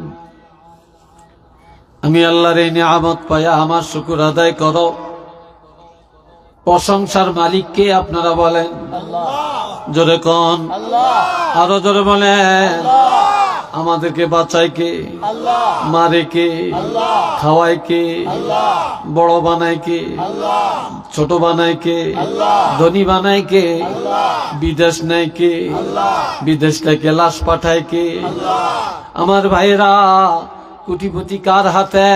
আমি আল্লাহর এই নিয়ামত পাইয়া আমার শুকর আদায় করো। প্রশংসার মালিক কে আপনারা বলেন? জোরে কোন? আরো জোরে বলেন। আমাদেরকে বাঁচায় কে? মারে কে? খাওয়ায় কে? বড় বানায় কে? ছোট বানায় কে? ধনী বানায় কে? বিদেশ নেয় কে? বিদেশ থেকে লাশ পাঠায় কে? আমার ভাইরা, কোটিপতি কার হাতে?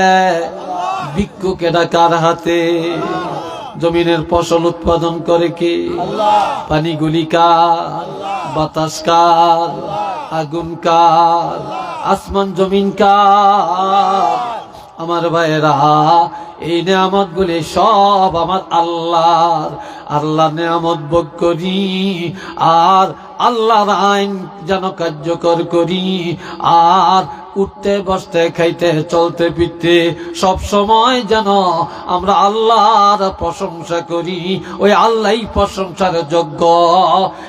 ভিক্ষুকেরা কার হাতে? জমিনের ফসল উৎপাদন করে কে? পানিগুলি কার? বাতাস কার? আগুন কার? আসমান জমিন কার? আমার ভাইয়েরা, এই নিয়ামত গুলি সব আমার আল্লাহর। আল্লাহ নিয়ামত ভোগ করি আর আল্লাহর আইন যেন কার্যকর করি, আর উঠতে বসতে খাইতে চলতে ফিরতে সব সময় যেন আমরা আল্লাহর প্রশংসা করি। ওই আল্লাহই প্রশংসার যোগ্য।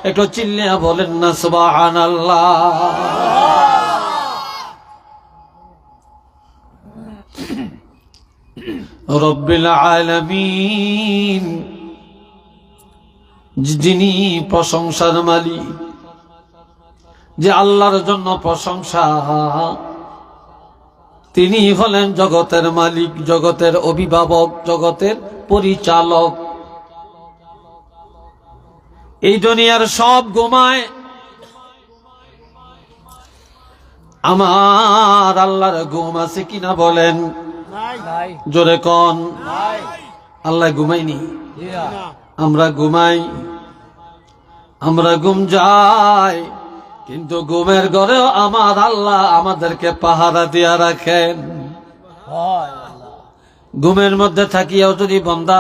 একটু চিল্লিয়া বলেন না সুবহানাল্লাহ। রব্বিল আলামিন, যিনি প্রশংসার মালিক, যে আল্লাহর জন্য প্রশংসা, তিনি হলেন জগতের মালিক, জগতের অভিভাবক, জগতের পরিচালক। এই দুনিয়ার সব ঘুমায়, আমার আল্লাহর ঘুম আছে কিনা বলেন? জোরে কোন? আল্লাহ ঘুমাইনি, আমরা ঘুমাই। আমরা ঘুম যাই, কিন্তু ঘুমের ঘরেও আমার আল্লাহ আমাদেরকে পাহারা দিয়া রাখেন। ঘুমের মধ্যে থাকিয়াও যদি বান্দা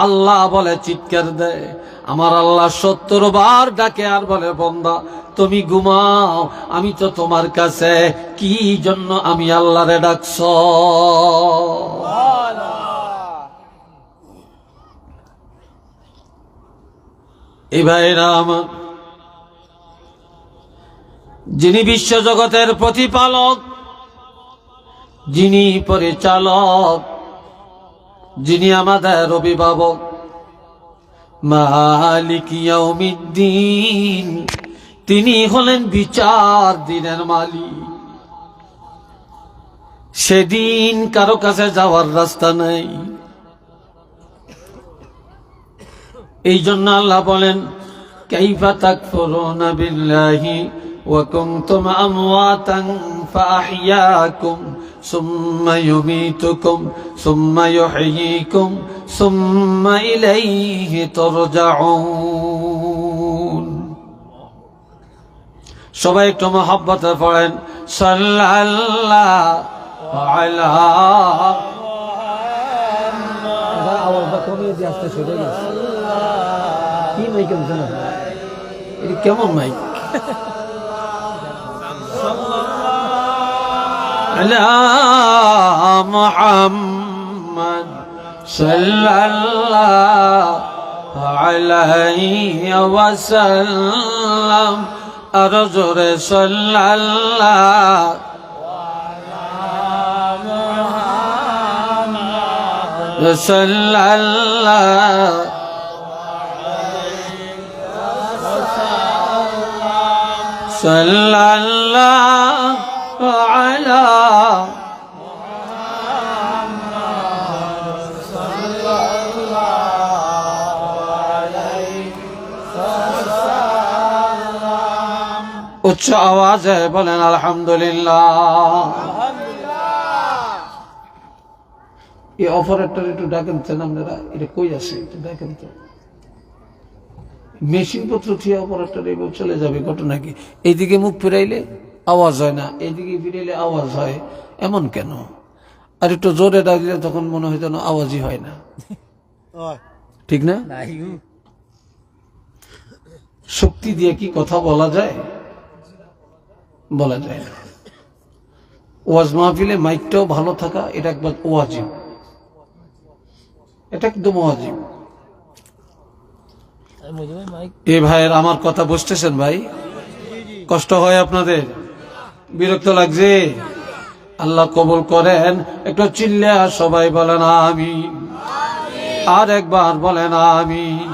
আল্লাহ বলে চিৎকার দেয়, আমার আল্লাহ 70 বার ডাকে আর বলে, বান্দা তুমি ঘুমাও, আমি তো তোমার কাছে কি জন্য আমি আল্লাহরে ডাকছ। এই ভাইরা আমার, যিনি বিশ্বজগতের প্রতিপালক, যিনি পরিচালক, যিনি আমাদের অভিভাবক, মালিক ইয়াউমিদ্দিন, তিনি হলেন বিচার দিনের মালিক। সেদিন কারো কাছে যাওয়ার রাস্তা নাই। এই জন্য আল্লাহ বলেন, কাইফা তাকফুরুনা বিল্লাহি ওয়া কুনতুম আমওয়াতান ফাআহইয়াকুম সুম্মা ইউমীতুকুম সুম্মা ইউহয়ীকুম সুম্মা ইলাইহি তুরজাউন। সবাই একটু মহব্বতে পড়েন, সাল্লাল্লাহু আলা। আওয়াজটা কমিয়ে দিয়ে আসতে শুরু হয়েছে। কি মাইক জানো? এটা কেমন মাইক? আলা মুহাম্মদ সাল্লাল্লাহু আলাইহি ওয়াসাল্লাম। আর জোরে সাল্লাল্লাহু সাল্লাল্লাহু সাল্লাল্লাহু আলা উচ্চ আওয়াজে বলেন আলহামদুলিল্লাহ। এই অপারেটর একটু ডাকেন তো, আপনারা এটা কই আছে একটু দেখেন তো। মেশিন পত্র ঠিক অপারেটর এবার চলে যাবে, ঘটনা কি? এইদিকে মুখ ফিরাইলে আওয়াজ হয় না, এইদিকে ফিরাইলে আওয়াজ হয়, এমন কেন? আর একটু জোরে ডাকলে তখন মনে হয় যেন আওয়াজই হয় না, ঠিক না? শক্তি দিয়ে কি কথা বলা যায়? বলা যায় না। ওয়াজ মাহফিলে মাইকটাও ভালো থাকা, এটা একবার ওয়াজিব, এটা একদম ওয়াজিব। এ ভাইয়ের আমার কথা বুঝতেছেন ভাই? কষ্ট হয় আপনাদের? বিরক্ত লাগছে? আল্লাহ কবুল করেন। একটু চিল্লা সবাই বলেন আমিন। আর একবার বলেন আমিন।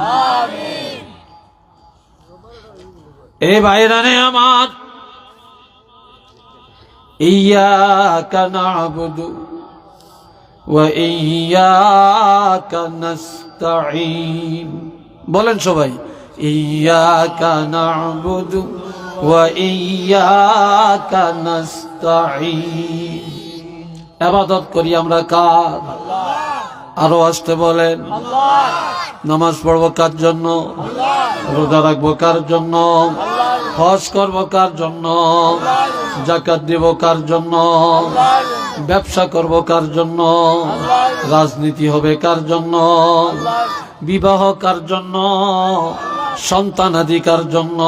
এ ভাইরা রে আমার, ইয়াকা না'বুদু ওয়া ইয়াকা নাস্তাঈন। বলেন সবাই, ইয়াকা না'বুদু ওয়া ইয়াকা নাস্তাঈন। ইবাদত করি আমরা কার? আরো আসতে বলেন। নামাজ পড়বো কার জন্য? রোজা রাখবো কার জন্য? হজ করবো কার জন্য? যাকাত দিব কার জন্য? ব্যবসা করবো কার জন্য? রাজনীতি হবে কার জন্য? বিবাহ কার জন্য? সন্তানাদি কার জন্য?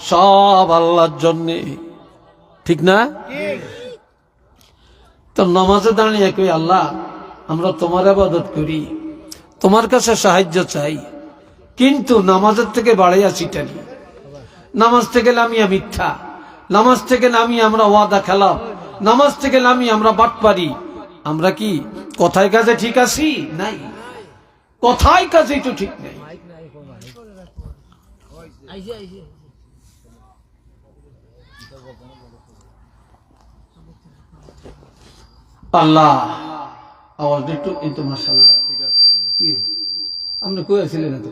সব আল্লাহর জন্যে, ঠিক না? তো নামাজে দাঁড়িয়ে কই, আল্লাহ আমরা তোমার ইবাদত করি, তোমার কাছে সাহায্য চাই, কিন্তু নামাজের থেকে বাড়াইয়া ছিটানি, নামাজ থেকে নামিয়া মিথ্যা, নামাজ থেকে নামিয়ে আমরা ওয়াদা খেলাফ, নামাজ থেকে নামিয়ে আমরা বাটপারি। আমরা কি কথায় কাজে ঠিক আছি? নাই, কথায় কাজে তো ঠিক নাই। আল্লাহ আওয়াজ একটু এই তো মাশাআল্লাহ ঠিক আছে। কি আপনি কই আছিলেন এত?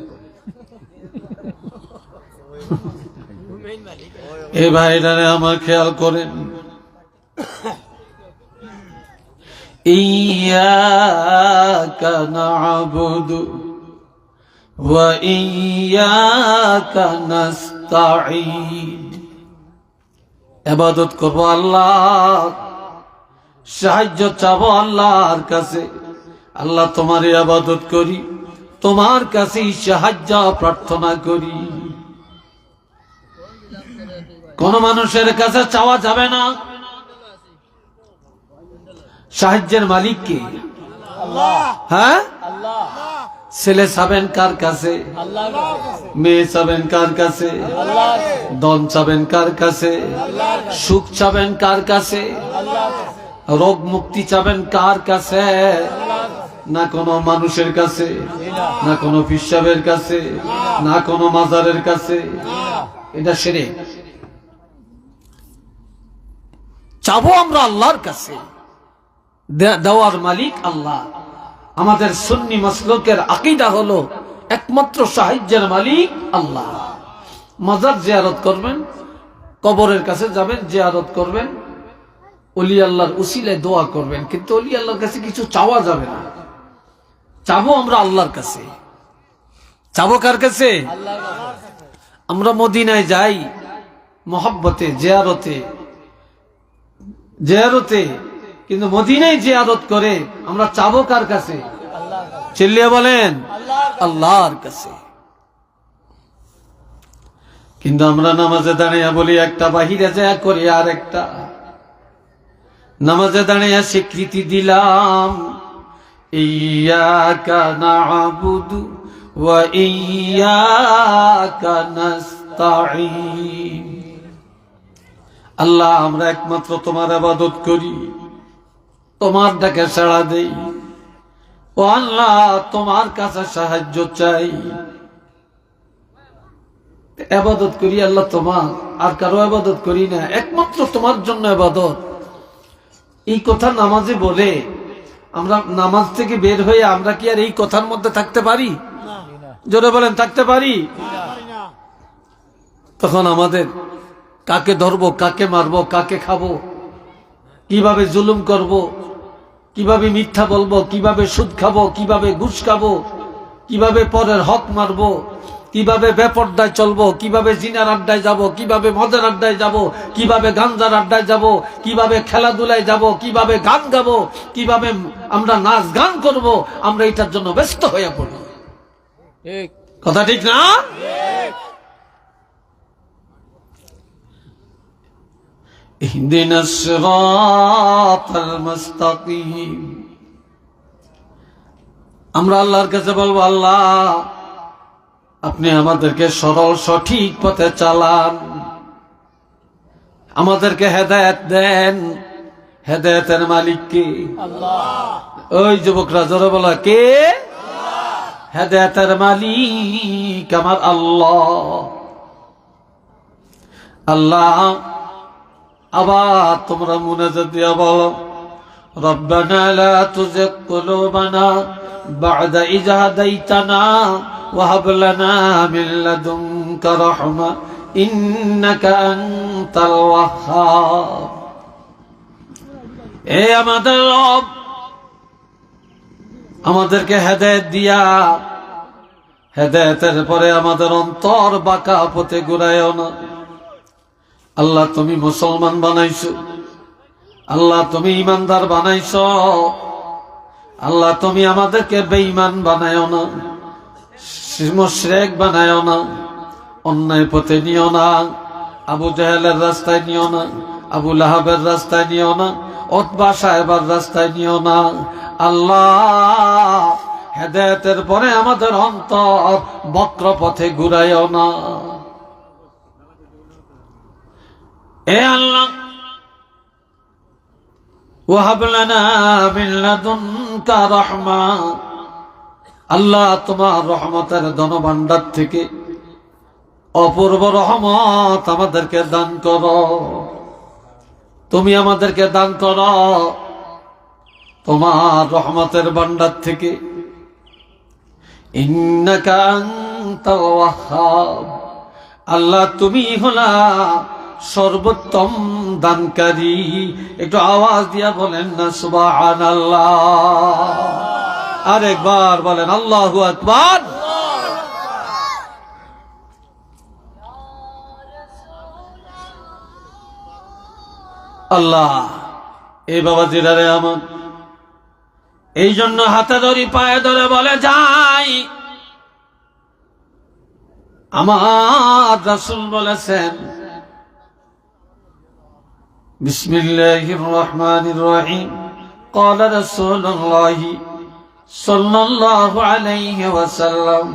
এই ভাইরা আমার খেয়াল করেন, ইয়াকা না'বুদু ওয়া ইয়্যাকা নাস্তাঈন। ইবাদত করব আল্লাহ, সাহায্য চাবো আল্লাহর কাছে। আল্লাহ তোমার ইবাদত করি, তোমার কাছে সাহায্য প্রার্থনা করি। কোন মানুষের কাছে চাওয়া যাবে না। সাহায্যের মালিক কে? হ্যাঁ, ছেলে চাবেন কার কাছে? মেয়ে চাবেন কার কাছে? ধন চাবেন কার কাছে? সুখ চাবেন কার কাছে? রোগ মুক্তি চাবেন কার কাছে? না কোনো মানুষের কাছে, না কোনো পিসাবের কাছে, না কোনো মাজারের কাছে। এটা শিরক। চাবো আমরা আল্লাহর কাছে, দেওয়ার মালিক আল্লাহ। আমাদের সুন্নি মাসলুকের আকীদা হলো একমাত্র সাহায্যের মালিক আল্লাহ। মাজার জিয়ারত করবেন, কবরের কাছে যাবেন, জিয়ারত করবেন, ওলি আল্লাহর উসিলায় দোয়া করবেন, কিন্তু ওলি আল্লাহর কাছে কিছু চাওয়া যাবে না। চাবো আমরা আল্লাহর কাছে। চাবো কার কাছে? আমরা মদিনায় যাই মহব্বতে, জিয়ারতে, কিন্তু মদিনায় জিয়ারত করে আমরা চাবো কার কাছে? চিল্লিয়ে বলেন, আল্লাহর কাছে। কিন্তু আমরা নামাজে দাঁড়িয়ে বলি একটা, বাহিরে যায় করি আর একটা। নামাজে দাঁড়িয়ে স্বীকৃতি দিলাম ইয়্যাকা না'বুদু ওয়া ইয়্যাকা নাস্তাঈন। আল্লাহ আমরা একমাত্র তোমার ইবাদত করি, তোমার ডাকে সাড়া দেই। ও আল্লাহ তোমার কাছে সাহায্য চাই। ইবাদত করি আল্লাহ তোমার, আর কারো ইবাদত করি না, একমাত্র তোমার জন্য ইবাদত। এই কথা নামাজে বলে আমরা নামাজ থেকে বের হয়ে আমরা কি আর এই কথার মধ্যে থাকতে পারি? জোরে বলেন, থাকতে পারি? তখন আমাদের কাকে ধরবো, কাকে মারবো, কাকে খাবো, কিভাবে জুলুম করব, কিভাবে মিথ্যা বলবো, কিভাবে সুদ খাবো, কিভাবে ঘুষ খাবো, কিভাবে পরের হক মারবো, কিভাবে বেপরদায় চলবো, কিভাবে জিনার আড্ডায় যাব, কিভাবে মদের আড্ডায় যাব, কিভাবে গাঞ্জার আড্ডায় যাব, কিভাবে খেলাধুলায় যাব, কিভাবে গান গাবো, কিভাবে আমরা নাচ গান করব, আমরা এটার জন্য ব্যস্ত হয়ে পড়ব। কথা ঠিক না? ইহদিনাস সিরাতাল মুস্তাকিম। আমরা আল্লাহর কাছে বলবো, আল্লাহ আপনি আমাদেরকে সরল সঠিক পথে চালান, আমাদেরকে হেদায়েত দেন। হেদায়েতের মালিক কে? আল্লাহ। ওই যুবকরা জোরে বলা, কে? হেদায়েতের মালিক আমার আল্লাহ। আল্লাহ আবার তোমরা মুনাজাত দিয়া বলো, রব্বানা লা তুযিগ কুলুবানা বা'দা ইয হাদাইতানা ওয়া হাব লানা মিন লাদুনকা রাহমা ইন্নাকা আনতাল ওয়াহ্হাব। এ আমাদের রব, আমাদেরকে হেদায়েত দিয়া, হেদায়েতের পরে আমাদের অন্তর বাঁকা পথে ঘুরায়ও না। আল্লাহ তুমি মুসলমান বানাইছো, আল্লাহ তুমি ইমানদার বানাইছো, আল্লাহ তুমি আমাদেরকে বেঈমান বানায়ও না, মুশরিক বানায়ও না, অন্যায় পথে নিও না, আবু জাহেলের রাস্তায় নিও না, আবু লাহাবের রাস্তায় নিও না, উতবা সাহেবের রাস্তায় নিও না। আল্লাহ হেদায়েতের পরে আমাদের অন্তর বক্র পথে ঘুরায়ও না। এ আল্লাহ ওয়াহাব লানা মিন লাদুনকা রাহমা, আল্লাহ তোমার রহমতের ধনভাণ্ডার থেকে অপূর্ব রহমত আমাদেরকে দান করো। তুমি আমাদেরকে দান করো তোমার রহমতের ভাণ্ডার থেকে। ইন্নাকা আনতাল ওয়াহ্হাব, আল্লাহ তুমি হলা সর্বোত্তম দানকারী। একটু আওয়াজ দিয়া বলেন না সুবহানাল্লাহ। আরেকবার বলেন আল্লাহু আকবার। আল্লাহ এই বাবা জিরারে আমার এই জন্য হাতে ধরি পায়ে ধরে বলে যাই, আমার রাসূল বলেছেন বিসমিল্লাহির রহমানির রহিম قال رسول الله صلى الله عليه وسلم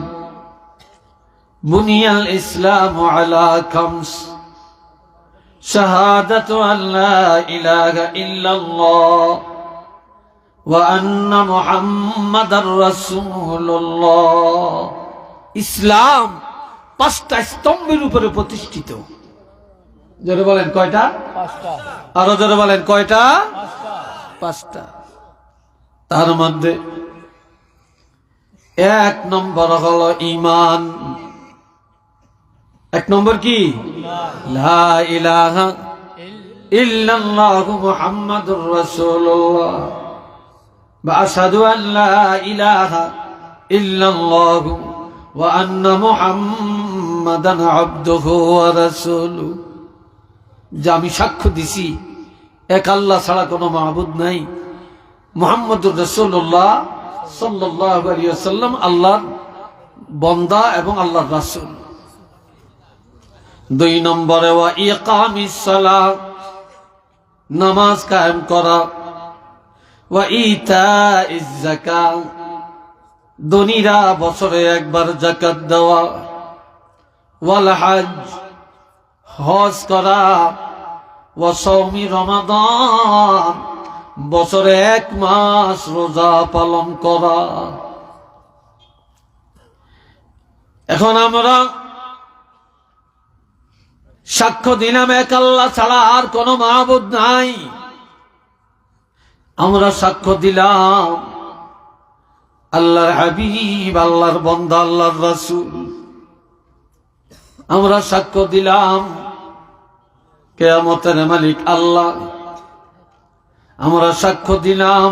بني الإسلام على خمس شهادة أن لا إله إلا الله وأن محمد رسول الله ইসলাম পাঁচটা স্তম্ভের উপরে প্রতিষ্ঠিত। জোরে বলেন কয়টা? পাঁচটা। আরো জোরে বলেন কয়টা? পাঁচটা। তার মধ্যে এক নম্বর হলো ঈমান। এক নম্বর কি? লা ইলাহা ইল্লাল্লাহু মুহাম্মাদুর রাসূলুল্লাহ বা আশহাদু আন লা ইলাহা ইল্লাল্লাহু ওয়া আন্না মুহাম্মাদান আবদুহু ওয়া রাসূলুহু। যে আমি সাক্ষ্য দিছি এক আল্লাহ ছাড়া কোনো মাবুদ নাই, মুহাম্মদুর রাসূলুল্লাহ সাল্লাল্লাহু আলাইহি ওয়াসাল্লাম আল্লাহর বান্দা এবং আল্লাহর রাসূল। দুই নম্বরে ওয়া ইকামিস সালাত, নামাজ কায়েম করা, ওয়া ইতাইজ যাকাত, ধনীরা বছরে একবার যাকাত দেওয়া, ওয়াল হজ, হজ করা, ওয়া সাওমি রমাদান, বছরে এক মাস রোজা পালন করা। এখন আমরা সাক্ষ্য দিলাম এক আল্লাহ ছাড়া আর কোন মাবুদ নাই। আমরা সাক্ষ্য দিলাম আল্লাহর হাবিব, আল্লাহর বান্দা, আল্লাহর রাসূল। আমরা সাক্ষ্য দিলাম কিয়ামতের মালিক আল্লাহ। আমরা সাক্ষ্য দিলাম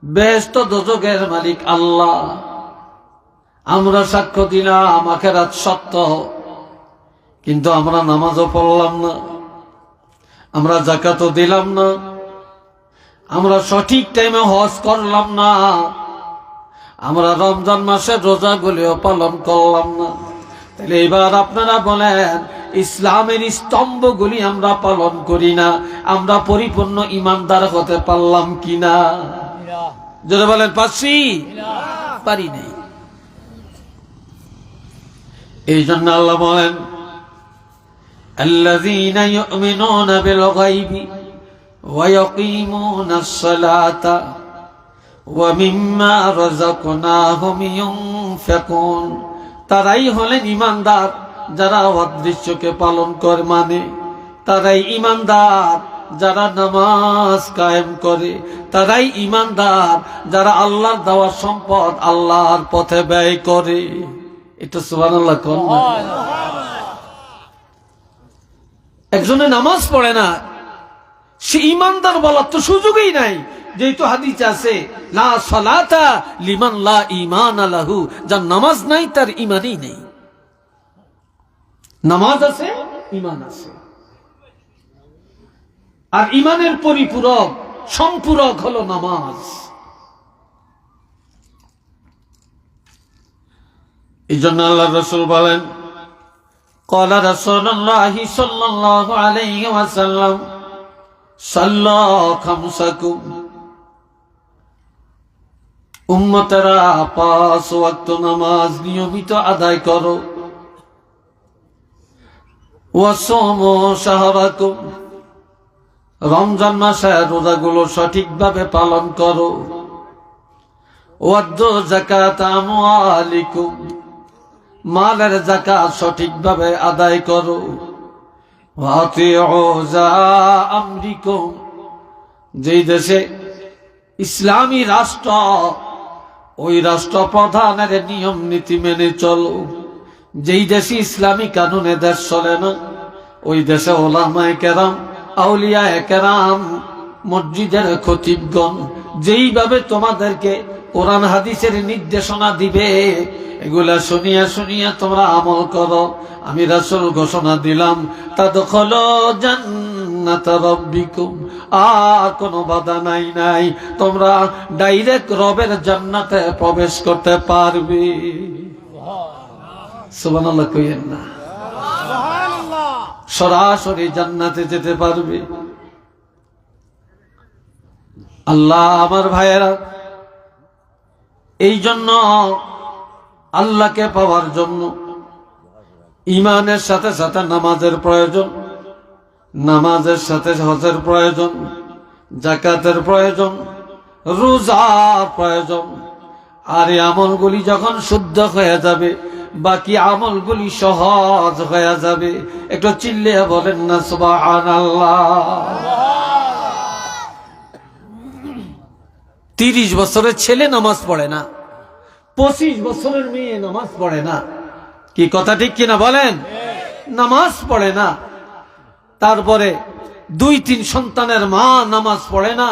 বেহেশত দোজখের মালিক আল্লাহ। আমরা সাক্ষ্য দিলাম আখিরাত সত্য, কিন্তু আমরা নামাজও পড়লাম না, আমরা যাকাতও দিলাম না, আমরা সঠিক টাইমে হজ করলাম না, আমরা রমজান মাসের রোজাগুলিও পালন করলাম না। তাহলে এবার আপনারা বলেন, ইসলামের স্তম্ভগুলি আমরা পালন করি না, আমরা পরিপূর্ণ ইমানদার হতে পারলাম কিনা? যদি বলেন পারছি, পারি নাই। এই জন্য আল্লাহ বলেন الذين يؤمنون بالغيب ويقيمون الصلاة ومما رزقناهم ينفقون। তারাই হলেন ইমানদার যারা অদৃশ্যকে পালন করে, মানে তারাই ইমানদার যারা নামাজ কায়েম করে, তারাই ইমানদার যারা আল্লাহর দেওয়া সম্পদ আল্লাহর পথে ব্যয় করে। এটা সুবহানাল্লাহ কোন? একজনে নামাজ পড়ে না, সে ইমানদার বলার তো সুযোগই নাই। যেহেতু হাদিস আছে লা সালাতা লিমান লা ঈমান লাহু, যার নামাজ নাই তার ঈমানই নেই। নামাজ আছে, ঈমান আছে, আর ঈমানের পরিপূরক সম্পূরক হলো নামাজ। এই জন্য আল্লাহর রাসূল বলেন قال رسول الله صلى الله عليه وسلم صلوا خمسكم। উম্মতেরা 5 ওয়াক্ত নামাজ নিয়মিত আদায় করো। ওয়াসুমু শাহরাকুম, রমজান মাসে রোজাগুলো সঠিকভাবে পালন করো। ওয়াদ্দু যাকাত আমওয়ালিকুম, মালের যাকাত সঠিকভাবে আদায় করো। ওয়াতিউ যা আমরিকুম, যেই দেশে ইসলামী রাষ্ট্র, ওই রাষ্ট্র প্রধানের নিয়ম নীতি মেনে চলো। যেই দেশে ইসলামী কানুনে দেশ চলে না, ওই দেশে ওলামায়ে কেরাম, আউলিয়ায়ে কেরাম, মসজিদের খতিবগণ যেইভাবে তোমাদেরকে কোরআন হাদিসের নির্দেশনা দিবে, এগুলা শুনিয়া শুনিয়া তোমরা আমল করো। আমি রাসূল ঘোষণা দিলাম তাদখুলু জান্নাতা রাব্বিকুম, আর কোনো বাধা নাই, তোমরা ডাইরেক্ট রবের জান্নাতে প্রবেশ করতে পারবে। সুবহানাল্লাহ কইেন না, সরাসরি জান্নাতে যেতে পারবে। আল্লাহ আমার ভাইয়েরা, এই জন্য আল্লাহকে পাওয়ার জন্য ঈমানের সাথে সাথে নামাজের প্রয়োজন, নামাজের সাথে হজের প্রয়োজন, যাকাতের প্রয়োজন, রোজার প্রয়োজন। আর এই আমলগুলি যখন শুদ্ধ হয়ে যাবে, বাকি আমলগুলি সহজ হয়ে যাবে। একটু চিল্লিয়ে বলেন না সুবহানাল্লাহ। 30 বছরের ছেলে নামাজ পড়ে না, 25 বছরের মেয়ে নামাজ পড়ে না। কি কথা ঠিক কিনা বলেন? নামাজ পড়ে না। তারপরে 2-3 সন্তানের মা নামাজ পড়ে না,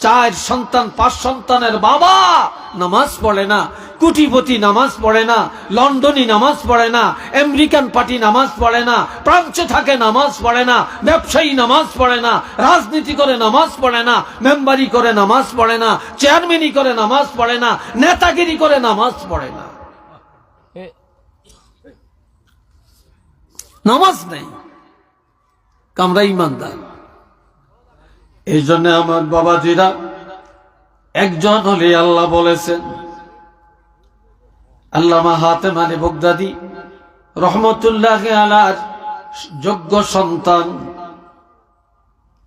4 সন্তান 5 সন্তানের বাবা নামাজ পড়ে না, কোটিপতি নামাজ পড়ে না, লন্ডনী নামাজ পড়ে না, আমেরিকান পার্টি নামাজ পড়ে না, প্রাচ্যে থাকে নামাজ পড়ে না, ব্যবসায়ী নামাজ পড়ে না, রাজনীতি করে নামাজ পড়ে না, মেম্বারি করে নামাজ পড়ে না, চেয়ারম্যানি করে নামাজ পড়ে না, নেতাগিরি করে নামাজ পড়ে না। নামাজ নেই, আমরা ইমানদার। এই জন্য আমার বাবাজিরা, একজন হলে আল্লাহ বলেছেন, আল্লামা হাতেম আলী বগদাদী রহমতুল্লাহ আলাইহির যোগ্য সন্তান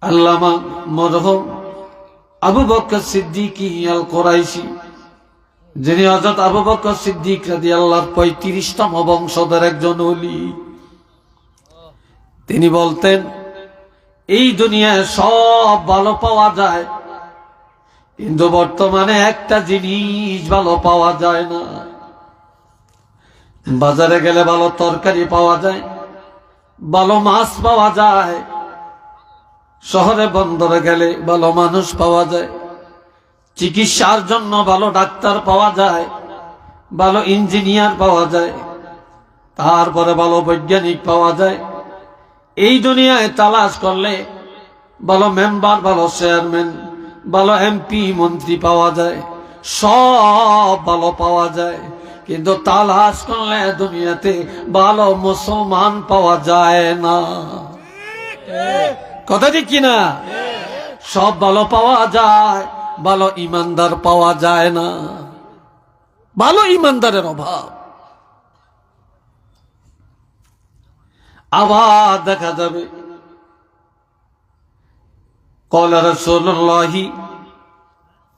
আল্লামা মরহুম আবু বকর সিদ্দিক আল কুরাইশি, যিনি হযরত আবু বকর সিদ্দিক রাদিয়াল্লাহু 35তম বংশধর একজন ওলি, তিনি বলতেন, এই দুনিয়ায় সব ভালো পাওয়া যায়, কিন্তু বর্তমানে একটা জিনিস ভালো পাওয়া যায় না। বাজারে গেলে ভালো তরকারি পাওয়া যায়, ভালো মাছ পাওয়া যায়, শহরে বন্দরে গেলে ভালো মানুষ পাওয়া যায়, চিকিৎসার জন্য ভালো ডাক্তার পাওয়া যায়, ভালো ইঞ্জিনিয়ার পাওয়া যায়, তারপরে ভালো বৈজ্ঞানিক পাওয়া যায়। এই দুনিয়ায় তালাশ করলে ভালো মেম্বার, ভালো চেয়ারম্যান, ভালো এমপি মন্ত্রী পাওয়া যায়, সব ভালো পাওয়া যায়, কিন্তু তালাশ করলে দুনিয়াতে ভালো মুসলমান পাওয়া যায় না। কথা ঠিক কিনা? সব ভালো পাওয়া যায়, ভালো ইমানদার পাওয়া যায় না। ভালো ইমানদারের অভাব। আবার দেখা যাবে قال رسول الله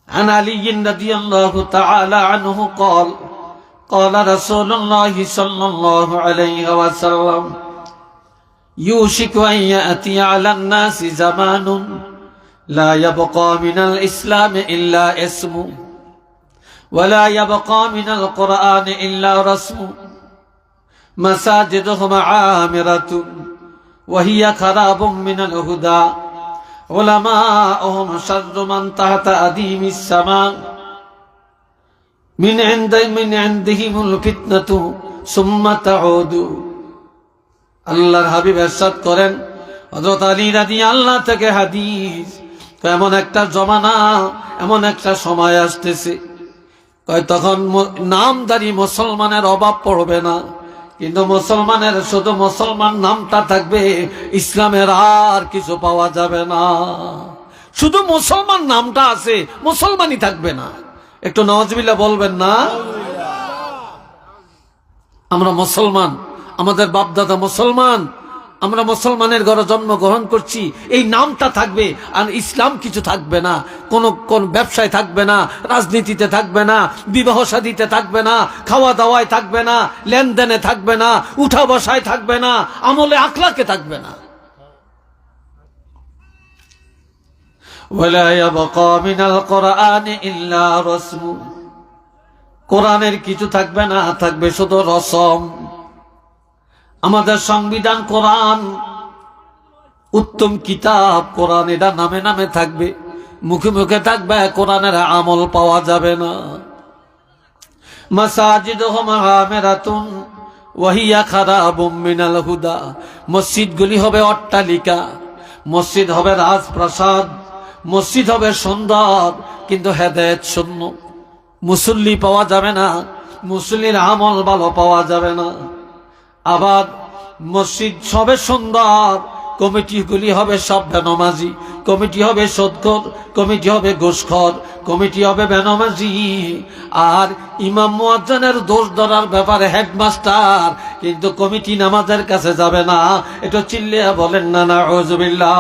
عن علي رضي الله تعالى عنه قال قال رسول الله صلى الله عليه وسلم يوشك أن يأتي على الناس زمان لا يبقى من الإسلام إلا اسمه ولا يبقى من القرآن إلا رسمه مساجدهم عامرة وهي خراب من الهدى علماؤهم شر من تحت أديم السماء من عندهم الفتنة ثم تعود। আল্লাহর হাবিব ইরশাদ করেন, হযরত আলী রাদিয়াল্লাহু থেকে হাদিস, এমন একটা জমানা, এমন একটা সময় আসতেছে, তখন নামদারি মুসলমানের অভাব পড়বে না, কিন্তু মুসলমানের শুধু মুসলমান নামটা থাকবে, ইসলামের আর কিছু পাওয়া যাবে না। শুধু মুসলমান নামটা আছে, মুসলমানই থাকবে না। একটু নাউজুবিল্লাহ বলবেন না? আমরা মুসলমান, আমাদের বাপদাদা মুসলমান, আমরা মুসলমানের ঘরে জন্মগ্রহণ করছি, এই নামটা থাকবে, আর ইসলাম কিছু থাকবে না। কোন ব্যবসায় থাকবে না, রাজনীতিতে থাকবে না, বিবাহ শাদীতে থাকবে না, খাওয়া দাওয়ায় থাকবে না, লেনদেনে থাকবে না, উঠা বসায় থাকবে না, আমলে আখলাকে থাকবে না। ওয়ালা ইয়াবকা মিনাল কুরআনি ইল্লা রাসমু, কোরআনের কিছু থাকবে না, থাকবে শুধু রসম। আমাদের সংবিধান কোরআন, উত্তম কিতাব কোরআন, এটা নামে নামে থাকবে, মুখে মুখে থাকবে, কোরআনের আমল পাওয়া যাবে না। মাসাজিদুহুম আমিরাতুন ওয়া হিয়া খারাবুম মিনাল হুদা, মসজিদগুলি হবে অট্টালিকা, মসজিদ হবে রাজপ্রাসাদ, মসজিদ হবে সুন্দর, কিন্তু হেদায়েত শূন্য। মুসল্লি পাওয়া যাবে না, মুসল্লির আমল ভালো পাওয়া যাবে না। আবার মসজিদ হবে সুন্দর, কমিটিগুলি হবে সব বেনামাজি, কমিটি হবে সুদখোর, কমিটি হবে ঘুষখোর, কমিটি হবে বেনামাজি। আর ইমাম মুয়াজ্জিনের দোষ ধরার ব্যাপারে হেডমাস্টার, কিন্তু কমিটি নামাজের কাছে যাবে না। এটা চিল্লিয়া বলেন না নাউযুবিল্লাহ।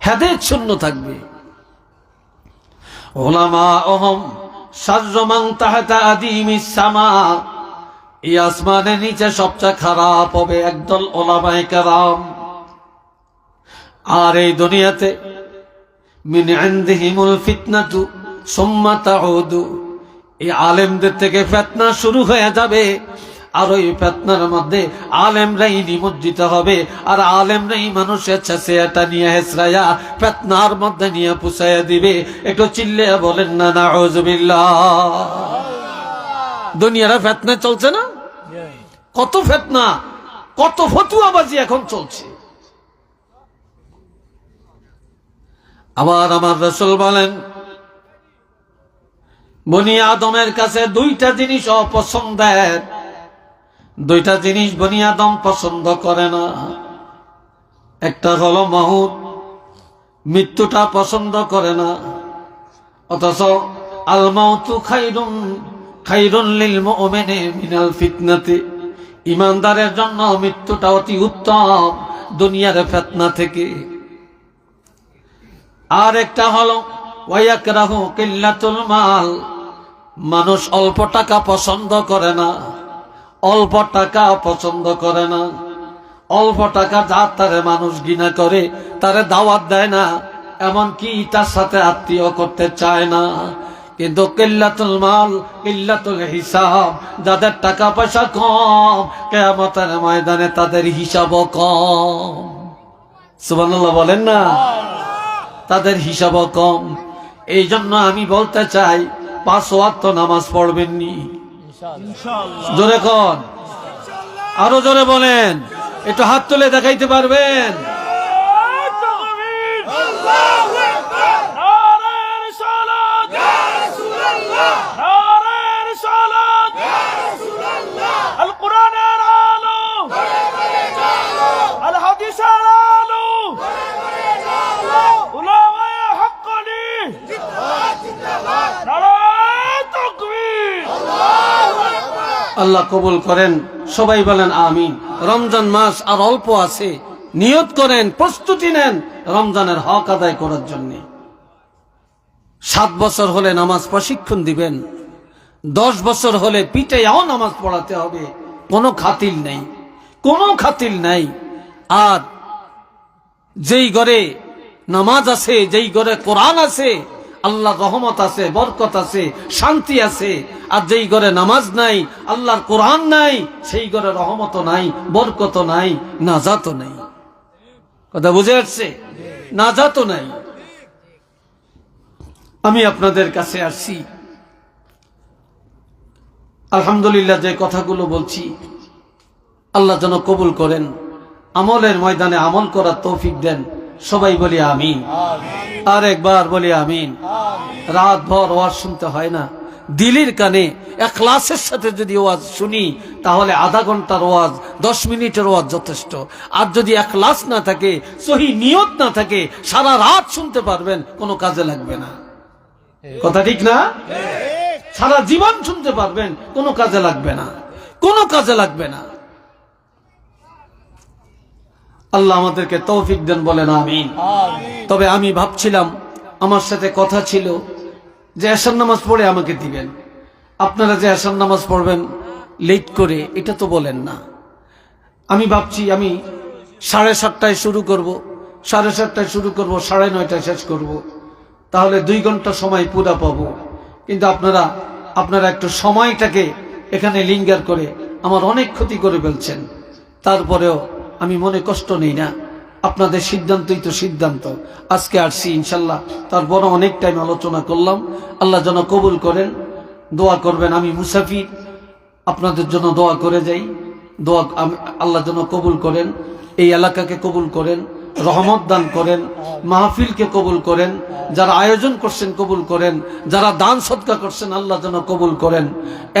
হেদায়েত শূন্য থাকবে। উলামাউহুম শাররু মান তাহতা আদিমিস সামা, এই আসমানের নিচে সবচেয়ে খারাপ হবে একদল উলামায়ে কেরাম। আর এই দুনিয়াতে মিন ইনদিহিমুল ফিতনাতু সুম্মা তাউদু, এই আলেমদের থেকে ফিতনা শুরু হয়ে যাবে, আর ওই ফিতনার মধ্যে আলেমরাই নিমজ্জিত হবে, আর আলেমরাই মানুষের ছেঁচেটা নিয়ে হেসরাইয়া ফিতনার মধ্যে নিয়ে পুষাইয়া দিবে। একটু চিল্লিয়া বলেন না নাউযুবিল্লাহ। দুনিয়ার ফিতনা চলছে না? কত ফিতনা, কত ফতুয়াবাজি এখন চলছে। আবার আমার রাসূল বলেন, বনি আদমের কাছে দুইটা জিনিস অপছন্দের, দুইটা জিনিস বনি আদম পছন্দ করে না। একটা হলো মউত, মৃত্যুটা পছন্দ করে না। অথচ আল মাউতু খায়রুন লিল মুমিনি মিনাল ফিতনাতি, ইমানদারের জন্য মৃত্যুটা অতি উত্তম দুনিয়ার ফিতনা থেকে। আর একটা হলো ওয়ায়াকরাহু কিল্লাতুল মাল, মানুষ অল্প টাকা পছন্দ করে না, অল্প টাকা পছন্দ করে না। অল্প টাকা যার তারে মানুষ ঘৃণা করে, তারে দাওয়াত দেয় না, এমনকি তার সাথে আত্মীয় করতে চায় না। কিন্তু কিল্লাতুল মাল, কিল্লাতুল হিসাব, যাদের টাকা পয়সা কম, কিয়ামতের ময়দানে তাদের হিসাবও কম। সুবহানাল্লাহ বলেন না? তাদের হিসাবও কম। এই জন্য আমি বলতে চাই, 5 ওয়াক্ত নামাজ পড়বেন নি? জোরে কোন, আরো জোরে বলেন, একটু হাত তুলে দেখাইতে পারবেন? আল্লাহ কবুল করেন, সবাই বলেন আমিন। রমজান মাস আর অল্প আছে, নিয়ত করেন, প্রস্তুতি নেন রমজানের হক আদায় করার জন্য। 7 বছর হলে নামাজ প্রশিক্ষণ দিবেন, 10 বছর হলে পিটাইয়াও নামাজ পড়াতে হবে, কোনো খাতিল নেই, কোনো খাতিল নাই। আর যেই ঘরে নামাজ আছে, যেই ঘরে কোরআন আছে, আল্লাহর রহমত আছে, বরকত আছে, শান্তি আছে। আর যেই ঘরে নামাজ নাই, আল্লাহর কোরআন নাই, সেই ঘরে রহমত নাই, বরকত নাই, নাজাত নাই। কথা বুঝে আসছে? নাজাত নাই। আমি আপনাদের কাছে আসছি, আলহামদুলিল্লাহ, যে কথাগুলো বলছি আল্লাহ যেন কবুল করেন, আমলের ময়দানে আমল করার তৌফিক দেন। সবাই বলি আমিন। আর একবার বলি আমিন। রাত ভর ওয়াজ শুনতে হয় না, দিলের কানে ইখলাসের সাথে যদি ওয়াজ শুনি, তাহলে আধা ঘন্টার ওয়াজ, 10 মিনিটের ওয়াজ যথেষ্ট। আর যদি ইখলাস না থাকে, সহি নিয়ত না থাকে, সারা রাত শুনতে পারবেন, কোনো কাজে লাগবে না। কথা ঠিক না? সারা জীবন শুনতে পারবেন, কোনো কাজে লাগবে না, কোনো কাজে লাগবে না। আল্লাহ আমাদেরকে তৌফিক দেন, বলেন আমিন। তবে আমি ভাবছিলাম, আমার সাথে কথা ছিল যে এশার নামাজ পড়ে আমাকে দিবেন। আপনারা যে এশার নামাজ পড়বেন লেট করে, এটা তো বলেন না। আমি ভাবছি আমি 7:30টায় শুরু করব, 7:30টায় শুরু করব, 9:30টায় শেষ করব, তাহলে 2 ঘন্টা সময় পুরা পাবো। কিন্তু আপনারা একটু সময়টাকে এখানে লিঙ্গার করে আমার অনেক ক্ষতি করে ফেলছেন। তারপরেও আমি মনে কষ্ট নেই না, আপনাদের সিদ্ধান্তই তো সিদ্ধান্ত। আজকে আসছি ইনশাল্লাহ, তারপর অনেক টাইম আলোচনা করলাম। আল্লাহ যেন কবুল করেন, দোয়া করবেন। আমি মুসাফির, আপনাদের জন্য দোয়া করে যাই, দোয়া আল্লাহ যেন কবুল করেন। এই এলাকাকে কবুল করেন, রহমত দান করেন, মাহফিলকে কবুল করেন, যারা আয়োজন করছেন কবুল করেন, যারা দান সদকা করছেন আল্লাহ যেন কবুল করেন।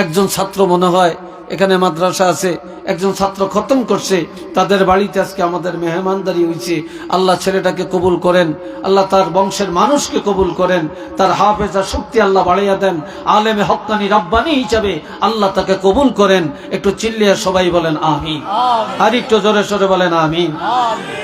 একজন ছাত্র মনে হয় এখানে মাদ্রাসা আছে, একজন ছাত্র খতম করছে, তাদের বাড়িতে আজকে আমাদের মেহমানদারি হয়েছে। আল্লাহ ছেলেটাকে কবুল করেন, আল্লাহ তার বংশের মানুষকে কবুল করেন, তার হাফেজা শক্তি আল্লাহ বাড়াইয়া দেন, আলেমে হক্কানি রাব্বানি হিসাবে আল্লাহ তাকে কবুল করেন। একটু চিল্লিয়া সবাই বলেন আমিন, আর একটু জোরে সোরে বলেন আমিন।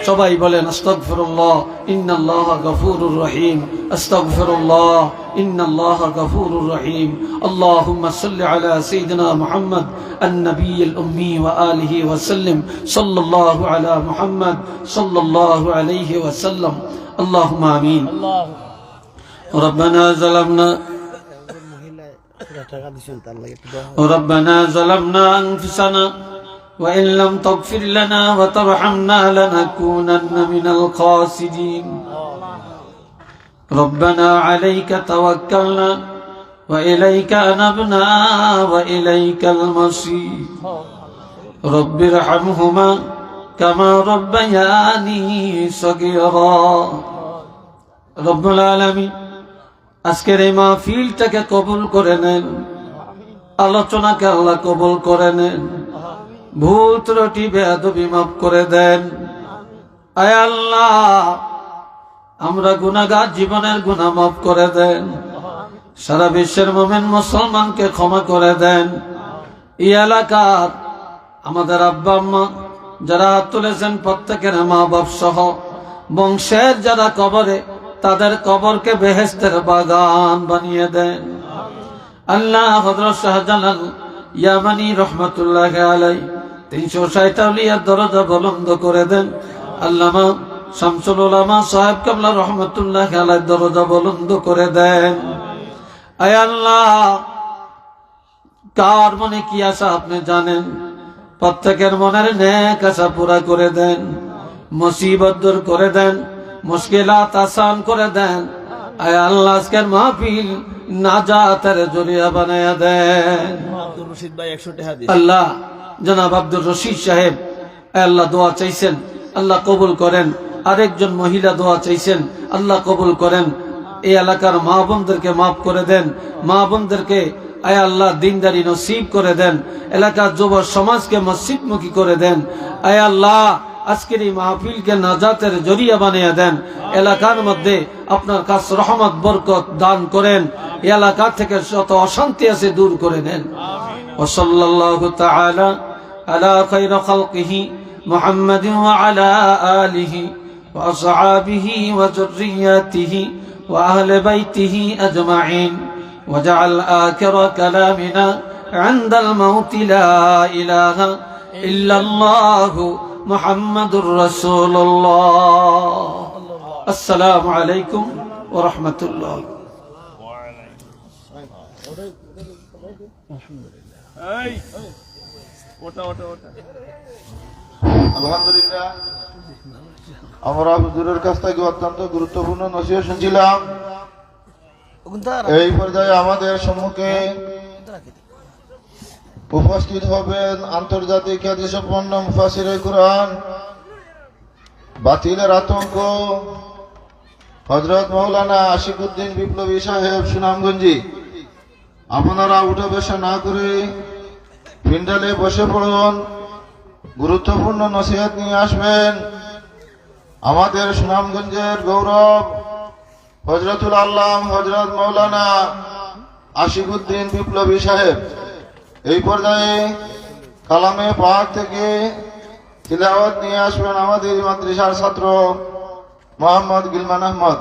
সবাই বলেন আস্তাগফিরুল্লাহ ইন্নাল্লাহা গফুরুর রহিম, আস্তাগফিরুল্লাহ ইন্নাল্লাহা গফুরুর রহিম। আল্লাহুম্মা সাল্লি আলা সাইয়্যিদিনা মুহাম্মদ النبي الأمي وآله وسلم صلى الله على محمد صلى الله عليه وسلم اللهم آمين ربنا ظلمنا أنفسنا وإن لم تغفر لنا وترحمنا لنكونن من الخاسرين ربنا عليك توكلنا وإليك أنبنا وإليك المصير رب ارحمهما كما ربياني صغيرا رب العالمين আজকের এই মাহফিলটাকে কবুল করে নেন, আলোচনাকে আল্লাহ কবুল করে নেন, ভুল ত্রুটি বেয়াদবি মাফ করে দেন। আয় আল্লাহ, আমরা গুনাহগার, জীবনের গুনাহ মাফ করে দেন। সারা বিশ্বের মুমিন মুসলমানকে ক্ষমা করে দেন। এই এলাকার আমাদের আব্বা আম্মা যারা হাত তুলেছেন প্রত্যেকের মা বাপ সহ বংশের যারা কবরে, তাদের কবরকে বেহেশতের বাগান বানিয়ে দেন। আল্লাহ হযরত শাহজালাল ইয়ামানি রহমাতুল্লাহি আলাইহি 360 আউলিয়ার দরজা বুলন্দ করে দেন। আল্লামা শামসুল উলামা সাহেব কাবলা রহমাতুল্লাহি আলাইহির দরজা বুলন্দ করে দেন। আয় আল্লাহ, কার মনে কি আশা আপনি জানেন, প্রত্যেকের মনের নেক আশা পুরা করে দেন, মুসিবত দূর করে দেন, মুশকিলাত আসান করে দেন। আয় আল্লাহ, আজকের মাহফিল নাজাতের জরিয়া বানায়া দেন। আব্দুর রশিদ ভাই 100 টাকা দিন। আল্লাহ, জনাব আব্দুর রশিদ সাহেব আল্লাহ দোয়া চাইছেন, আল্লাহ কবুল করেন। আরেকজন মহিলা দোয়া চাইছেন, আল্লাহ কবুল করেন। এই এলাকার মা বোনদেরকে মাফ করে দেন, মা বোনদেরকে আয় আল্লাহ দিনদারি নসিব করে দেন, এলাকার যুব সমাজকে মসজিদমুখী করে দেন। আয় আল্লাহ, আজকের এই মাহফিলকে নাজাতের জরিয়া বানিয়ে দেন। এলাকার মধ্যে আপনার কাছে রহমত বরকত দান করেন, এলাকা থেকে যত অশান্তি আছে দূর করে দেন। ওয়া সাল্লাল্লাহু তাআলা আলা খায়রি খালকিহি মুহাম্মাদিন ওয়া আলা আলিহি ওয়া আসহাবিহি ওয়া যুররিয়াতিহি وأهل بيته أجمعين وجعل آخر كلامنا عند الموت لا إله إلا الله محمد رسول الله السلام عليكم ورحمة الله الحمد لله আমরা হুজুরের কাছ থেকে অত্যন্ত গুরুত্বপূর্ণ নসিহত শুনছিলাম। এই পর্যায়ে আমাদের সম্মুখে উপস্থিত হবেন আন্তর্জাতিক খ্যাতিসম্পন্ন মুফাসসিরে কুরআন, বাতিলের আতঙ্ক হযরত মাওলানা আশিকুদ্দিন বিপ্লবী সাহেব সুনামগঞ্জি। আপনারা উঠে বসে না করে পিন্ডালে বসে পড়ুন, গুরুত্বপূর্ণ নসিহত নিয়ে আসবেন। আমাদের সুনামগঞ্জের গৌরব হযরতুল আল্লাম হযরত মাওলানা আশিকুদ্দিন বিপ্লবী সাহেব। এই পর্যায়ে কালামে পাক থেকে তিলাওয়াত নিয়ে আসবেন আমাদের মাদ্রাসার ছাত্র মোহাম্মদ গিলমান আহমদ।